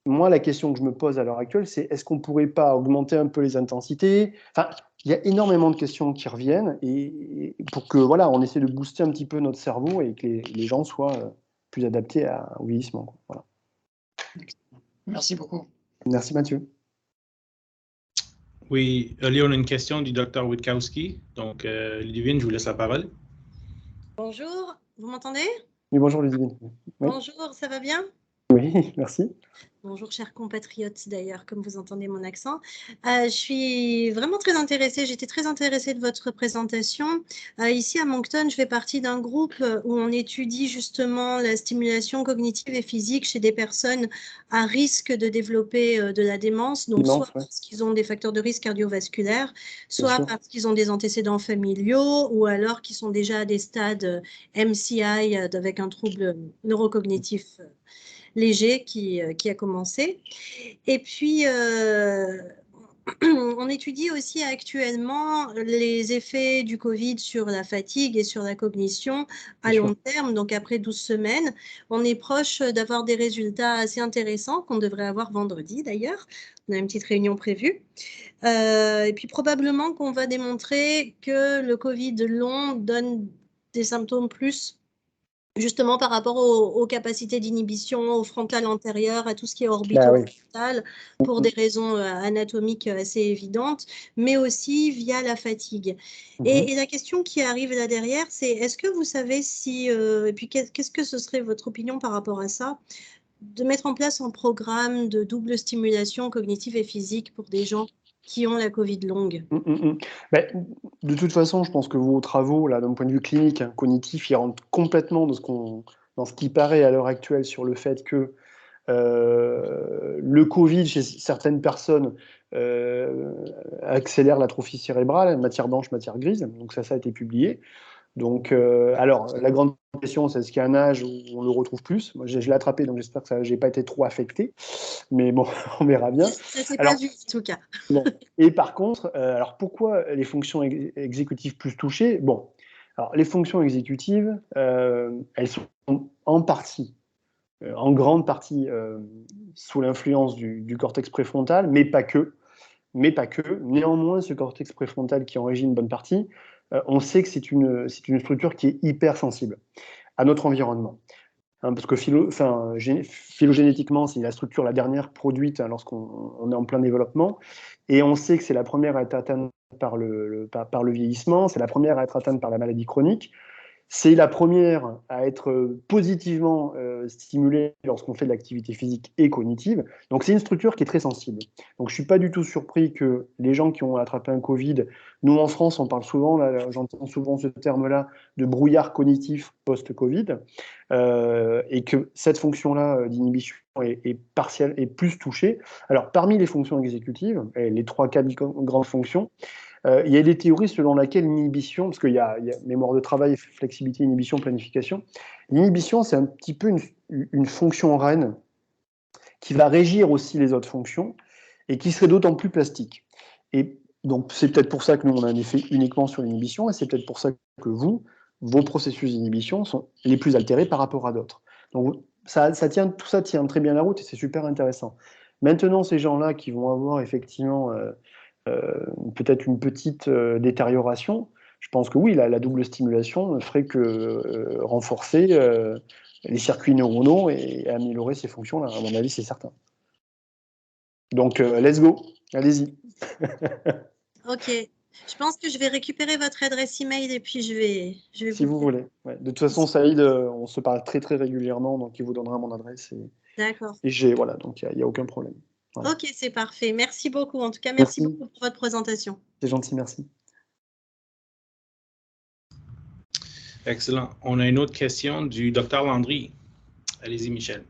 moi, la question que je me pose à l'heure actuelle, c'est est-ce qu'on ne pourrait pas augmenter un peu les intensités? Enfin, il y a énormément de questions qui reviennent et pour que voilà, on essaie de booster un petit peu notre cerveau et que les gens soient plus adaptés au vieillissement. Voilà. Merci beaucoup. Merci Mathieu. Oui, Léon, on a une question du Dr Witkowski. Donc, Ludivine, je vous laisse la parole. Bonjour, vous m'entendez? Oui, bonjour Ludivine. Oui. Bonjour, ça va bien? Oui, merci. Bonjour, chers compatriotes, d'ailleurs, comme vous entendez mon accent. Je suis vraiment très intéressée, j'étais très intéressée de votre présentation. Ici, à Moncton, je fais partie d'un groupe où on étudie justement la stimulation cognitive et physique chez des personnes à risque de développer de la démence, donc soit parce qu'ils ont des facteurs de risque cardiovasculaires, soit parce qu'ils ont des antécédents familiaux, ou alors qu'ils sont déjà à des stades MCI avec un trouble neurocognitif léger qui a commencé. Et puis, on étudie aussi actuellement les effets du Covid sur la fatigue et sur la cognition à long terme, donc après 12 semaines. On est proche d'avoir des résultats assez intéressants qu'on devrait avoir vendredi d'ailleurs. On a une petite réunion prévue. Et puis probablement qu'on va démontrer que le Covid long donne des symptômes plus justement par rapport aux capacités d'inhibition, au frontal antérieur, à tout ce qui est orbitofrontal, pour des raisons anatomiques assez évidentes, mais aussi via la fatigue. Et la question qui arrive là derrière, c'est est-ce que vous savez si, et puis qu'est-ce que ce serait votre opinion par rapport à ça, de mettre en place un programme de double stimulation cognitive et physique pour des gens qui ont la Covid longue? Ben, de toute façon, je pense que vos travaux, là, d'un point de vue clinique, hein, cognitif, ils rentrent complètement dans ce qui paraît à l'heure actuelle sur le fait que le Covid, chez certaines personnes, accélère l'atrophie cérébrale, matière blanche, matière grise. Donc ça a été publié. Donc, alors, la grande question, c'est est-ce qu'il y a un âge où on le retrouve plus? Moi, je l'ai attrapé, donc j'espère que je n'ai pas été trop affecté. Mais bon, on verra bien. Ça s'est pas vu, en tout cas. Bon. Et par contre, alors pourquoi les fonctions exécutives plus touchées? Bon, alors les fonctions exécutives, elles sont en partie, en grande partie, sous l'influence du cortex préfrontal, mais pas que. Néanmoins, ce cortex préfrontal qui en régit une bonne partie, on sait que c'est une structure qui est hypersensible à notre environnement. Hein, parce que phylogénétiquement, c'est la structure la dernière produite hein, lorsqu'on est en plein développement. Et on sait que c'est la première à être atteinte par le vieillissement, c'est la première à être atteinte par la maladie chronique. C'est la première à être positivement stimulée lorsqu'on fait de l'activité physique et cognitive. Donc c'est une structure qui est très sensible. Donc je ne suis pas du tout surpris que les gens qui ont attrapé un Covid, nous en France on parle souvent, j'entends souvent ce terme-là, de brouillard cognitif post-Covid, et que cette fonction-là d'inhibition est partielle et plus touchée. Alors parmi les fonctions exécutives, les 3-4 grandes fonctions, il y a des théories selon lesquelles l'inhibition, parce qu'il y a mémoire de travail, flexibilité, inhibition, planification, l'inhibition, c'est un petit peu une fonction reine qui va régir aussi les autres fonctions et qui serait d'autant plus plastique. Et donc, c'est peut-être pour ça que nous, on a un effet uniquement sur l'inhibition et c'est peut-être pour ça que vos processus d'inhibition sont les plus altérés par rapport à d'autres. Donc, tout ça tient très bien la route et c'est super intéressant. Maintenant, ces gens-là qui vont avoir effectivement peut-être une petite détérioration, je pense que oui, la double stimulation ne ferait que renforcer les circuits neuronaux et améliorer ces fonctions-là. À mon avis, c'est certain. Donc, let's go, allez-y. Ok, Je pense que je vais récupérer votre adresse email et puis je vais Si vous voulez. Ouais. De toute façon, Saïd, on se parle très très régulièrement, donc il vous donnera mon adresse. D'accord. Et j'ai, voilà, donc il n'y a aucun problème. Voilà. Ok, c'est parfait. Merci beaucoup. En tout cas, merci Merci. beaucoup pour votre présentation. C'est gentil, merci. Excellent. On a une autre question du docteur Landry. Allez-y, Michel.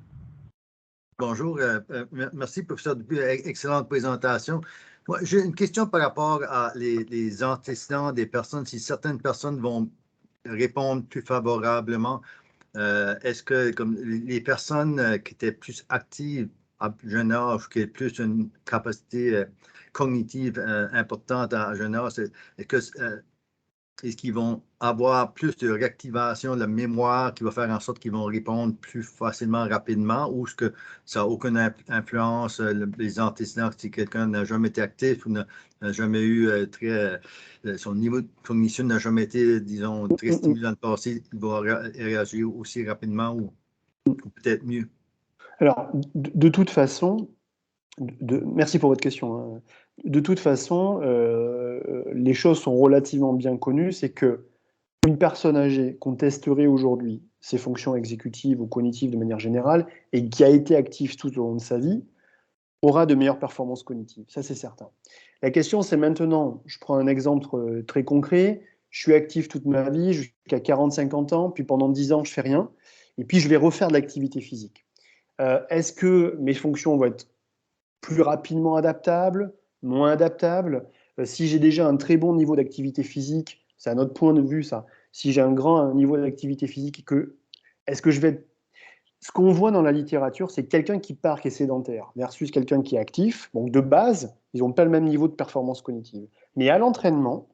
Bonjour, merci professeur Dupuis, excellente présentation. Moi, j'ai une question par rapport à les antécédents des personnes, si certaines personnes vont répondre plus favorablement. Est-ce que comme les personnes qui étaient plus actives à jeune âge, qui ont plus une capacité cognitive importante à jeune âge, est-ce qu'ils vont avoir plus de réactivation de la mémoire qui va faire en sorte qu'ils vont répondre plus facilement, rapidement, ou est-ce que ça n'a aucune influence, les antécédents, si quelqu'un n'a jamais été actif ou n'a jamais eu son niveau de cognition n'a jamais été, disons, très stimulé dans le passé, il va réagir aussi rapidement ou peut-être mieux? Alors, de toute façon, merci pour votre question. Hein. De toute façon, les choses sont relativement bien connues. C'est que une personne âgée qu'on testerait aujourd'hui ses fonctions exécutives ou cognitives de manière générale et qui a été active tout au long de sa vie aura de meilleures performances cognitives. Ça, c'est certain. La question, c'est maintenant, je prends un exemple très concret, je suis actif toute ma vie jusqu'à 40-50 ans, puis pendant 10 ans, je fais rien, et puis je vais refaire de l'activité physique. Est-ce que mes fonctions vont être plus rapidement adaptables, moins adaptables? Si j'ai déjà un très bon niveau d'activité physique, c'est un autre point de vue ça, si j'ai un grand niveau d'activité physique, est-ce que je vais être... Ce qu'on voit dans la littérature, c'est quelqu'un qui part, qui est sédentaire, versus quelqu'un qui est actif. Donc de base, ils n'ont pas le même niveau de performance cognitive. Mais à l'entraînement,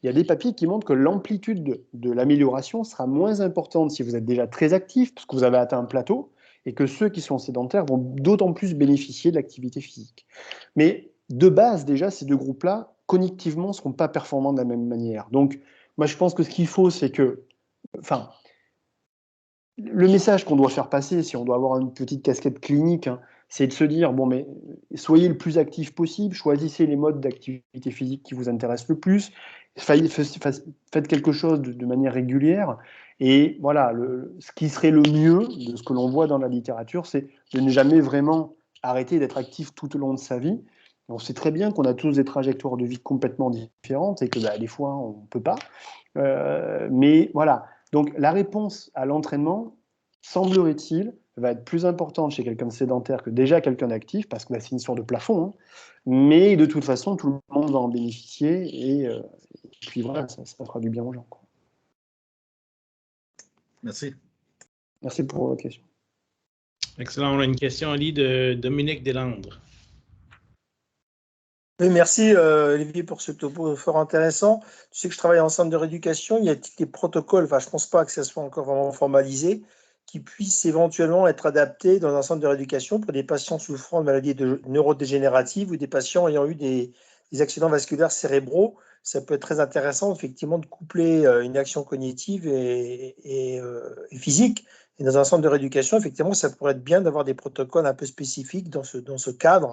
il y a des papiers qui montrent que l'amplitude de l'amélioration sera moins importante si vous êtes déjà très actif, parce que vous avez atteint un plateau, et que ceux qui sont sédentaires vont d'autant plus bénéficier de l'activité physique. Mais de base, déjà, ces deux groupes-là, cognitivement, ne seront pas performants de la même manière. Donc, moi, je pense que ce qu'il faut, c'est que... Enfin, le message qu'on doit faire passer, si on doit avoir une petite casquette clinique, hein, c'est de se dire, bon, mais soyez le plus actif possible, choisissez les modes d'activité physique qui vous intéressent le plus, faites quelque chose de manière régulière. Et voilà, ce qui serait le mieux de ce que l'on voit dans la littérature, c'est de ne jamais vraiment arrêter d'être actif tout au long de sa vie. On sait très bien qu'on a tous des trajectoires de vie complètement différentes et que bah, des fois, on ne peut pas. Mais voilà. Donc la réponse à l'entraînement, semblerait-il, va être plus importante chez quelqu'un de sédentaire que déjà quelqu'un d'actif, parce que bah, c'est une sorte de plafond. Hein. Mais de toute façon, tout le monde va en bénéficier et puis voilà, ça fera du bien aux gens. Quoi. Merci. Merci pour votre question. Excellent. On a une question, Ali, de Dominique Deslandres. Oui, merci Olivier pour ce topo fort intéressant. Tu sais que je travaille en centre de rééducation, il y a des protocoles, enfin je ne pense pas que ça soit encore vraiment formalisé, qui puissent éventuellement être adaptés dans un centre de rééducation pour des patients souffrant de maladies neurodégénératives ou des patients ayant eu des accidents vasculaires cérébraux. Ça peut être très intéressant effectivement de coupler une action cognitive et physique. Et dans un centre de rééducation, effectivement, ça pourrait être bien d'avoir des protocoles un peu spécifiques dans ce cadre.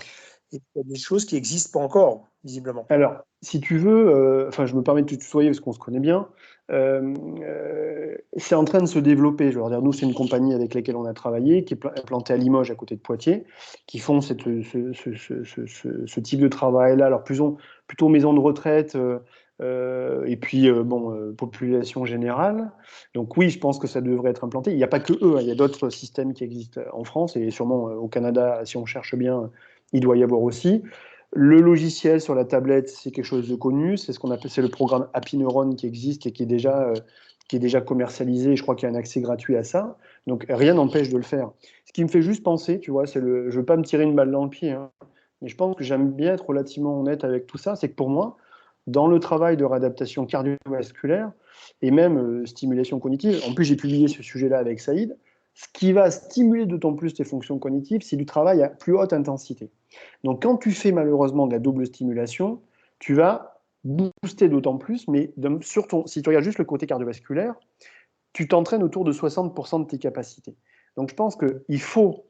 Et il y a des choses qui n'existent pas encore, visiblement. Alors, si tu veux, je me permets de te tutoyer parce qu'on se connaît bien, c'est en train de se développer. Je veux dire, nous, c'est une compagnie avec laquelle on a travaillé, qui est implantée à Limoges, à côté de Poitiers, qui font ce type de travail-là. Alors, plutôt maison de retraite et puis, population générale. Donc oui, je pense que ça devrait être implanté. Il n'y a pas que eux, hein, il y a d'autres systèmes qui existent en France et sûrement au Canada, si on cherche bien, il doit y avoir aussi. Le logiciel sur la tablette, c'est quelque chose de connu. C'est ce qu'on appelle, c'est le programme Happy Neuron qui existe et qui est déjà commercialisé. Je crois qu'il y a un accès gratuit à ça. Donc rien n'empêche de le faire. Ce qui me fait juste penser, tu vois, je ne veux pas me tirer une balle dans le pied, hein, mais je pense que j'aime bien être relativement honnête avec tout ça. C'est que pour moi, dans le travail de réadaptation cardiovasculaire et même stimulation cognitive, en plus j'ai publié ce sujet-là avec Saïd, ce qui va stimuler d'autant plus tes fonctions cognitives, c'est du travail à plus haute intensité. Donc quand tu fais malheureusement de la double stimulation, tu vas booster d'autant plus, mais si tu regardes juste le côté cardiovasculaire, tu t'entraînes autour de 60% de tes capacités. Donc je pense qu'il faut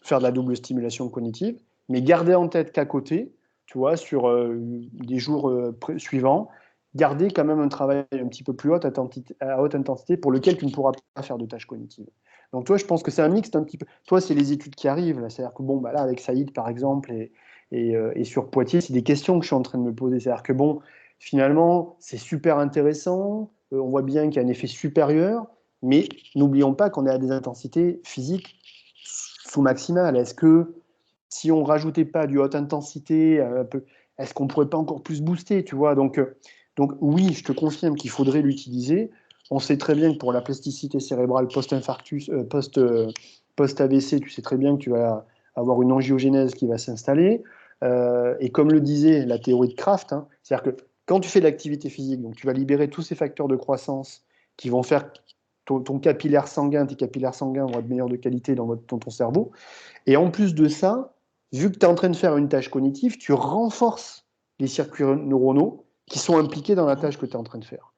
faire de la double stimulation cognitive, mais garder en tête qu'à côté, tu vois, sur des jours suivants, garder quand même un travail un petit peu plus à haute intensité pour lequel tu ne pourras pas faire de tâches cognitives. Donc, toi, je pense que c'est un mix un petit peu. Toi, c'est les études qui arrivent. C'est-à-dire que, bon, bah là, avec Saïd, par exemple, et sur Poitiers, c'est des questions que je suis en train de me poser. C'est-à-dire que, bon, finalement, c'est super intéressant. On voit bien qu'il y a un effet supérieur, mais n'oublions pas qu'on est à des intensités physiques sous maximales. Est-ce que si on rajoutait pas du haute intensité, est-ce qu'on pourrait pas encore plus booster, tu vois? Donc oui, je te confirme qu'il faudrait l'utiliser. On sait très bien que pour la plasticité cérébrale post-infarctus, post-AVC, tu sais très bien que tu vas avoir une angiogénèse qui va s'installer. Et comme le disait la théorie de Kraft, hein, c'est-à-dire que quand tu fais de l'activité physique, donc tu vas libérer tous ces facteurs de croissance qui vont faire ton capillaire sanguin, tes capillaires sanguins vont être meilleurs de qualité dans ton cerveau. Et en plus de ça, vu que tu es en train de faire une tâche cognitive, tu renforces les circuits neuronaux qui sont impliqués dans la tâche que tu es en train de faire.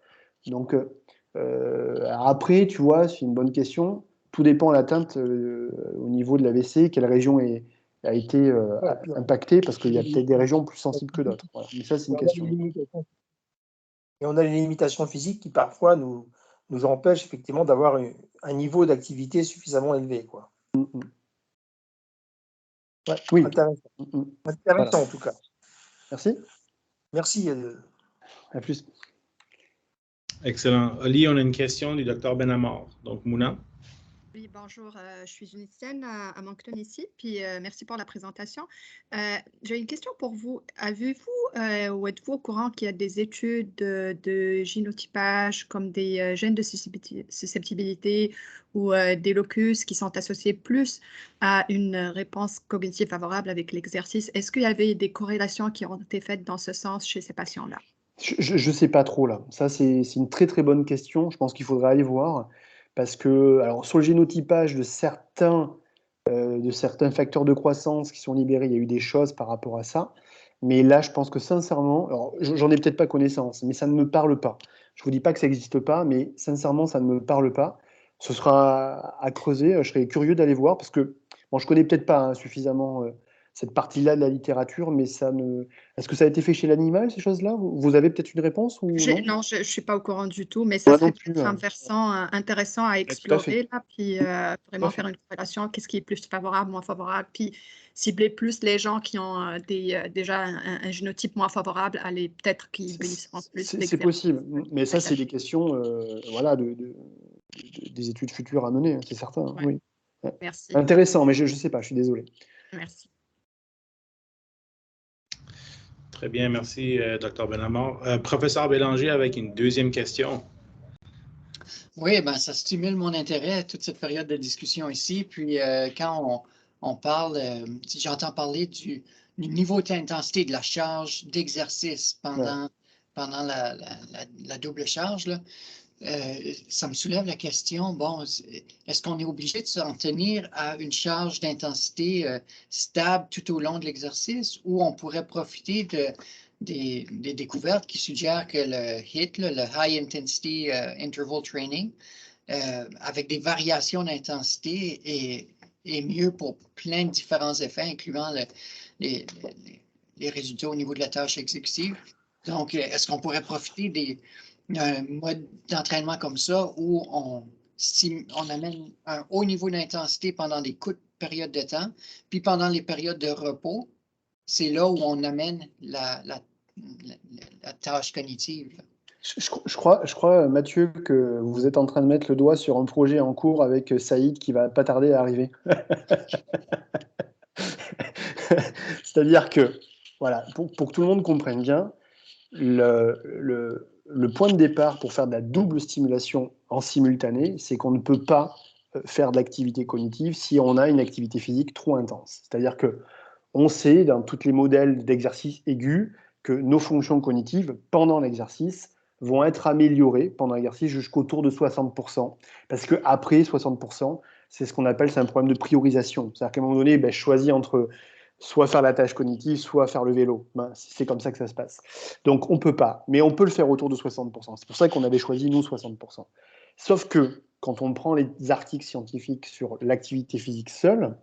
Donc, après, tu vois, c'est une bonne question. Tout dépend de l'atteinte au niveau de l'AVC, quelle région a été impactée, parce qu'il y a peut-être des régions plus sensibles que d'autres. Voilà. Mais ça, c'est une question. Et on a les limitations physiques qui parfois nous empêchent effectivement d'avoir un niveau d'activité suffisamment élevé, quoi. Ouais, oui. Intéressant. Intéressant voilà. En tout cas. Merci. Merci. À plus. Excellent. Ali, on a une question du docteur Benamor. Donc, Mouna. Oui, bonjour, je suis Unicienne à Moncton ici, puis merci pour la présentation. J'ai une question pour vous. Avez-vous ou êtes-vous au courant qu'il y a des études de génotypage comme des gènes de susceptibilité ou des locus qui sont associés plus à une réponse cognitive favorable avec l'exercice? Est-ce qu'il y avait des corrélations qui ont été faites dans ce sens chez ces patients-là? Je ne sais pas trop là. Ça, c'est une très très bonne question. Je pense qu'il faudrait aller voir. Parce que, alors, sur le génotypage de certains facteurs de croissance qui sont libérés, il y a eu des choses par rapport à ça. Mais là, je pense que sincèrement, alors, j'en ai peut-être pas connaissance, mais ça ne me parle pas. Je vous dis pas que ça n'existe pas, mais sincèrement, ça ne me parle pas. Ce sera à creuser. Je serais curieux d'aller voir parce que, bon, je connais peut-être pas suffisamment cette partie-là de la littérature, mais ça ne. Est-ce que ça a été fait chez l'animal, ces choses-là? Vous avez peut-être une réponse ou non? Non, je ne suis pas au courant du tout, mais ça serait peut-être un versant intéressant à explorer, là, puis vraiment faire une corrélation, qu'est-ce qui est plus favorable, moins favorable, puis cibler plus les gens qui ont déjà un génotype moins favorable, aller peut-être qui bénéficient plus. C'est possible, mais ça, c'est des questions voilà, des études futures à mener, c'est certain. Ouais. Oui. Ouais. Merci. Intéressant, mais je ne sais pas, je suis désolé. Merci. Très bien, merci, Dr. Benamor. Professeur Bélanger avec une deuxième question. Oui, ben, ça stimule mon intérêt, toute cette période de discussion ici. Puis quand on parle, j'entends parler du niveau d'intensité de la charge d'exercice pendant la double charge, là, ça me soulève la question, bon, est-ce qu'on est obligé de s'en tenir à une charge d'intensité stable tout au long de l'exercice ou on pourrait profiter des découvertes qui suggèrent que le HIIT, le High Intensity Interval Training, avec des variations d'intensité est mieux pour plein de différents effets, incluant les résultats au niveau de la tâche exécutive. Donc, est-ce qu'on pourrait profiter d'un mode d'entraînement comme ça où on amène un haut niveau d'intensité pendant des courtes périodes de temps, puis pendant les périodes de repos, c'est là où on amène la tâche cognitive. Je crois, Mathieu, que vous êtes en train de mettre le doigt sur un projet en cours avec Saïd qui va pas tarder à arriver. C'est-à-dire que, voilà, pour que tout le monde comprenne bien, le point de départ pour faire de la double stimulation en simultané, c'est qu'on ne peut pas faire de l'activité cognitive si on a une activité physique trop intense. C'est-à-dire que on sait, dans tous les modèles d'exercice aigu, que nos fonctions cognitives, pendant l'exercice, vont être améliorées pendant l'exercice jusqu'autour de 60%. Parce qu'après 60%, c'est ce qu'on appelle, c'est un problème de priorisation. C'est-à-dire qu'à un moment donné, je choisis entre soit faire la tâche cognitive, soit faire le vélo. C'est comme ça que ça se passe. Donc, on ne peut pas, mais on peut le faire autour de 60%. C'est pour ça qu'on avait choisi, nous, 60%. Sauf que, quand on prend les articles scientifiques sur l'activité physique seule,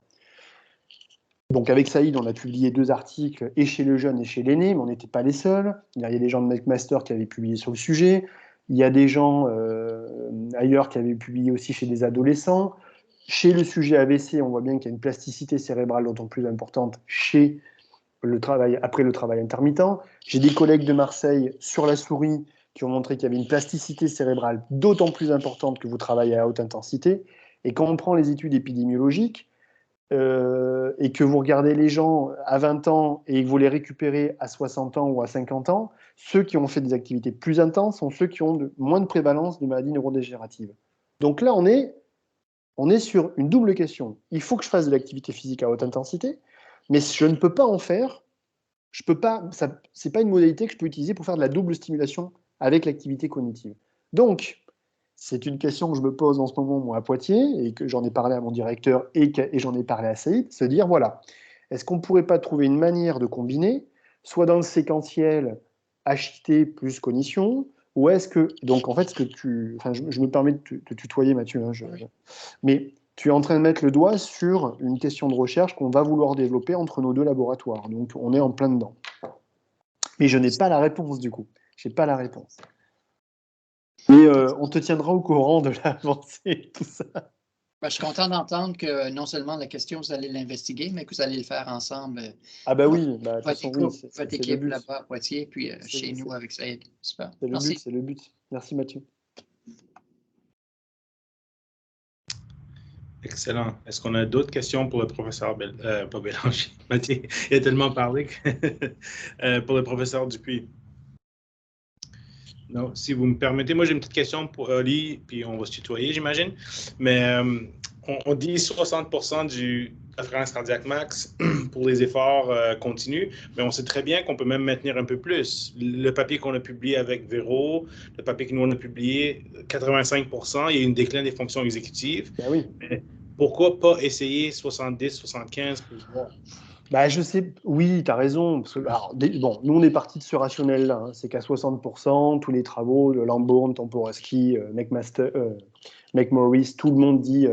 Donc avec Saïd, on a publié 2 articles, et chez le jeune et chez l'aîné, mais on n'était pas les seuls. Il y a des gens de McMaster qui avaient publié sur le sujet. Il y a des gens ailleurs qui avaient publié aussi chez des adolescents. Chez le sujet AVC, on voit bien qu'il y a une plasticité cérébrale d'autant plus importante chez après le travail intermittent. J'ai des collègues de Marseille sur la souris qui ont montré qu'il y avait une plasticité cérébrale d'autant plus importante que vous travaillez à haute intensité. Et quand on prend les études épidémiologiques, et que vous regardez les gens à 20 ans et que vous les récupérez à 60 ans ou à 50 ans, ceux qui ont fait des activités plus intenses sont ceux qui ont moins de prévalence de maladies neurodégénératives. Donc là, on est sur une double question. Il faut que je fasse de l'activité physique à haute intensité, mais je ne peux pas en faire. Ce n'est pas une modalité que je peux utiliser pour faire de la double stimulation avec l'activité cognitive. Donc, c'est une question que je me pose en ce moment, moi, à Poitiers, et que j'en ai parlé à mon directeur et j'en ai parlé à Saïd, se dire, voilà, est-ce qu'on ne pourrait pas trouver une manière de combiner, soit dans le séquentiel HIT plus cognition, ou est-ce que, donc en fait, je me permets de te tutoyer, Mathieu, hein, mais tu es en train de mettre le doigt sur une question de recherche qu'on va vouloir développer entre nos 2 laboratoires, donc on est en plein dedans. Mais je n'ai pas la réponse, du coup. Je n'ai pas la réponse. Mais on te tiendra au courant de l'avancée et tout ça. Je suis content d'entendre que non seulement la question, vous allez l'investiguer, mais que vous allez le faire ensemble. Ah bah oui, de toute façon, oui, votre équipe là-bas à Poitiers, puis chez nous avec Saïd. Super. C'est le but. Merci Mathieu. Excellent. Est-ce qu'on a d'autres questions pour le professeur pas Bélanger? Mathieu, il a tellement parlé que pour le professeur Dupuis. Non, si vous me permettez, moi j'ai une petite question pour Oli, puis on va se tutoyer, j'imagine. Mais on dit 60% du référence cardiaque max pour les efforts continus, mais on sait très bien qu'on peut même maintenir un peu plus. Le papier qu'on a publié avec Véro, le papier que nous on a publié, 85%, il y a une déclin des fonctions exécutives. Ben oui. Mais pourquoi pas essayer 70, 75 pour voir? Bah, je sais, oui, tu as raison. Parce que, alors, bon, nous, on est parti de ce rationnel-là. Hein, c'est qu'à 60%, tous les travaux de Lambourne, Temporowski, McMorris, tout le monde dit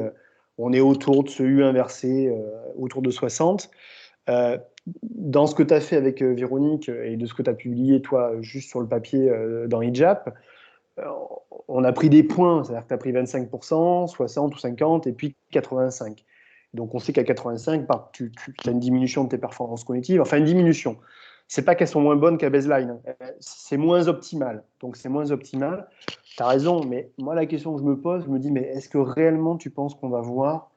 on est autour de ce U inversé, autour de 60. Dans ce que tu as fait avec Véronique et de ce que tu as publié, toi, juste sur le papier dans HIJAP, on a pris des points. C'est-à-dire que tu as pris 25%, 60 ou 50, et puis 85. Donc, on sait qu'à 85, tu as une diminution de tes performances cognitives. Enfin, une diminution. C'est pas qu'elles sont moins bonnes qu'à baseline. C'est moins optimal. Donc, c'est moins optimal. Tu as raison, mais moi, la question que je me pose, je me dis, mais est-ce que réellement tu penses qu'on va voir?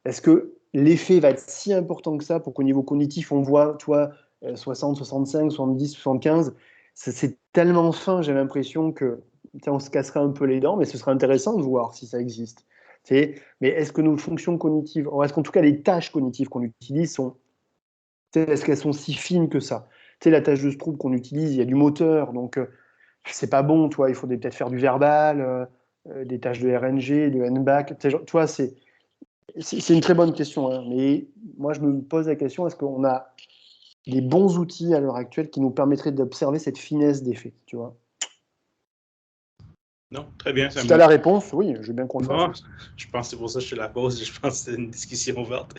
Est-ce que l'effet va être si important que ça pour qu'au niveau cognitif, on voit, toi, 60, 65, 70, 75? C'est tellement fin, j'ai l'impression que on se casserait un peu les dents, mais ce serait intéressant de voir si ça existe. Mais est-ce que nos fonctions cognitives, est-ce qu'en tout cas les tâches cognitives qu'on utilise est-ce qu'elles sont si fines que ça? La tâche de Stroop qu'on utilise, il y a du moteur, donc c'est pas bon, toi, il faudrait peut-être faire du verbal, des tâches de RNG, de NBAC, toi, c'est une très bonne question, hein, mais moi je me pose la question, est-ce qu'on a les bons outils à l'heure actuelle qui nous permettraient d'observer cette finesse d'effet, tu vois? Non, très bien. Si tu as la réponse, oui, je veux bien qu'on le fasse. Je pense que c'est pour ça que je te la pose. Je pense que c'est une discussion ouverte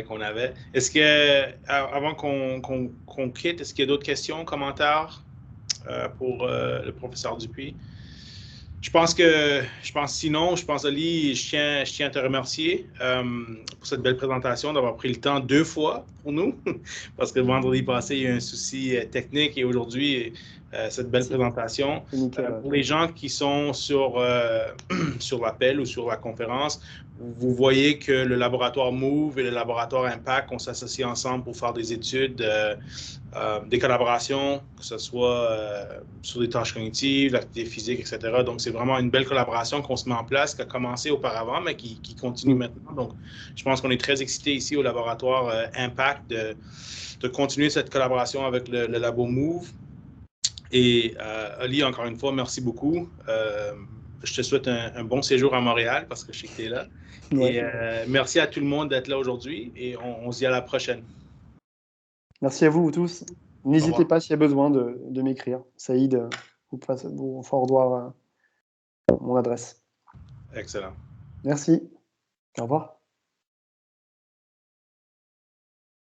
qu'on avait. Est-ce que, avant qu'on quitte, est-ce qu'il y a d'autres questions, commentaires pour le professeur Dupuis? Je pense sinon, Ali, je tiens à te remercier pour cette belle présentation, d'avoir pris le temps 2 fois pour nous, parce que vendredi passé, il y a eu un souci technique et aujourd'hui, cette belle présentation. Pour les gens qui sont sur l'appel ou sur la conférence, vous voyez que le laboratoire MOVE et le laboratoire IMPACT, on s'associe ensemble pour faire des études, des collaborations, que ce soit sur des tâches cognitives, l'activité physique, etc. Donc, c'est vraiment une belle collaboration qu'on se met en place, qui a commencé auparavant, mais qui continue maintenant. Donc, je pense qu'on est très excités ici au laboratoire IMPACT de continuer cette collaboration avec le labo MOVE. Et Ali, encore une fois, merci beaucoup. Je te souhaite un bon séjour à Montréal parce que je sais que tu es là. Ouais. Et merci à tout le monde d'être là aujourd'hui et on se dit à la prochaine. Merci à vous tous. N'hésitez pas s'il y a besoin de m'écrire. Saïd vous forwardera mon adresse. Excellent. Merci. Au revoir.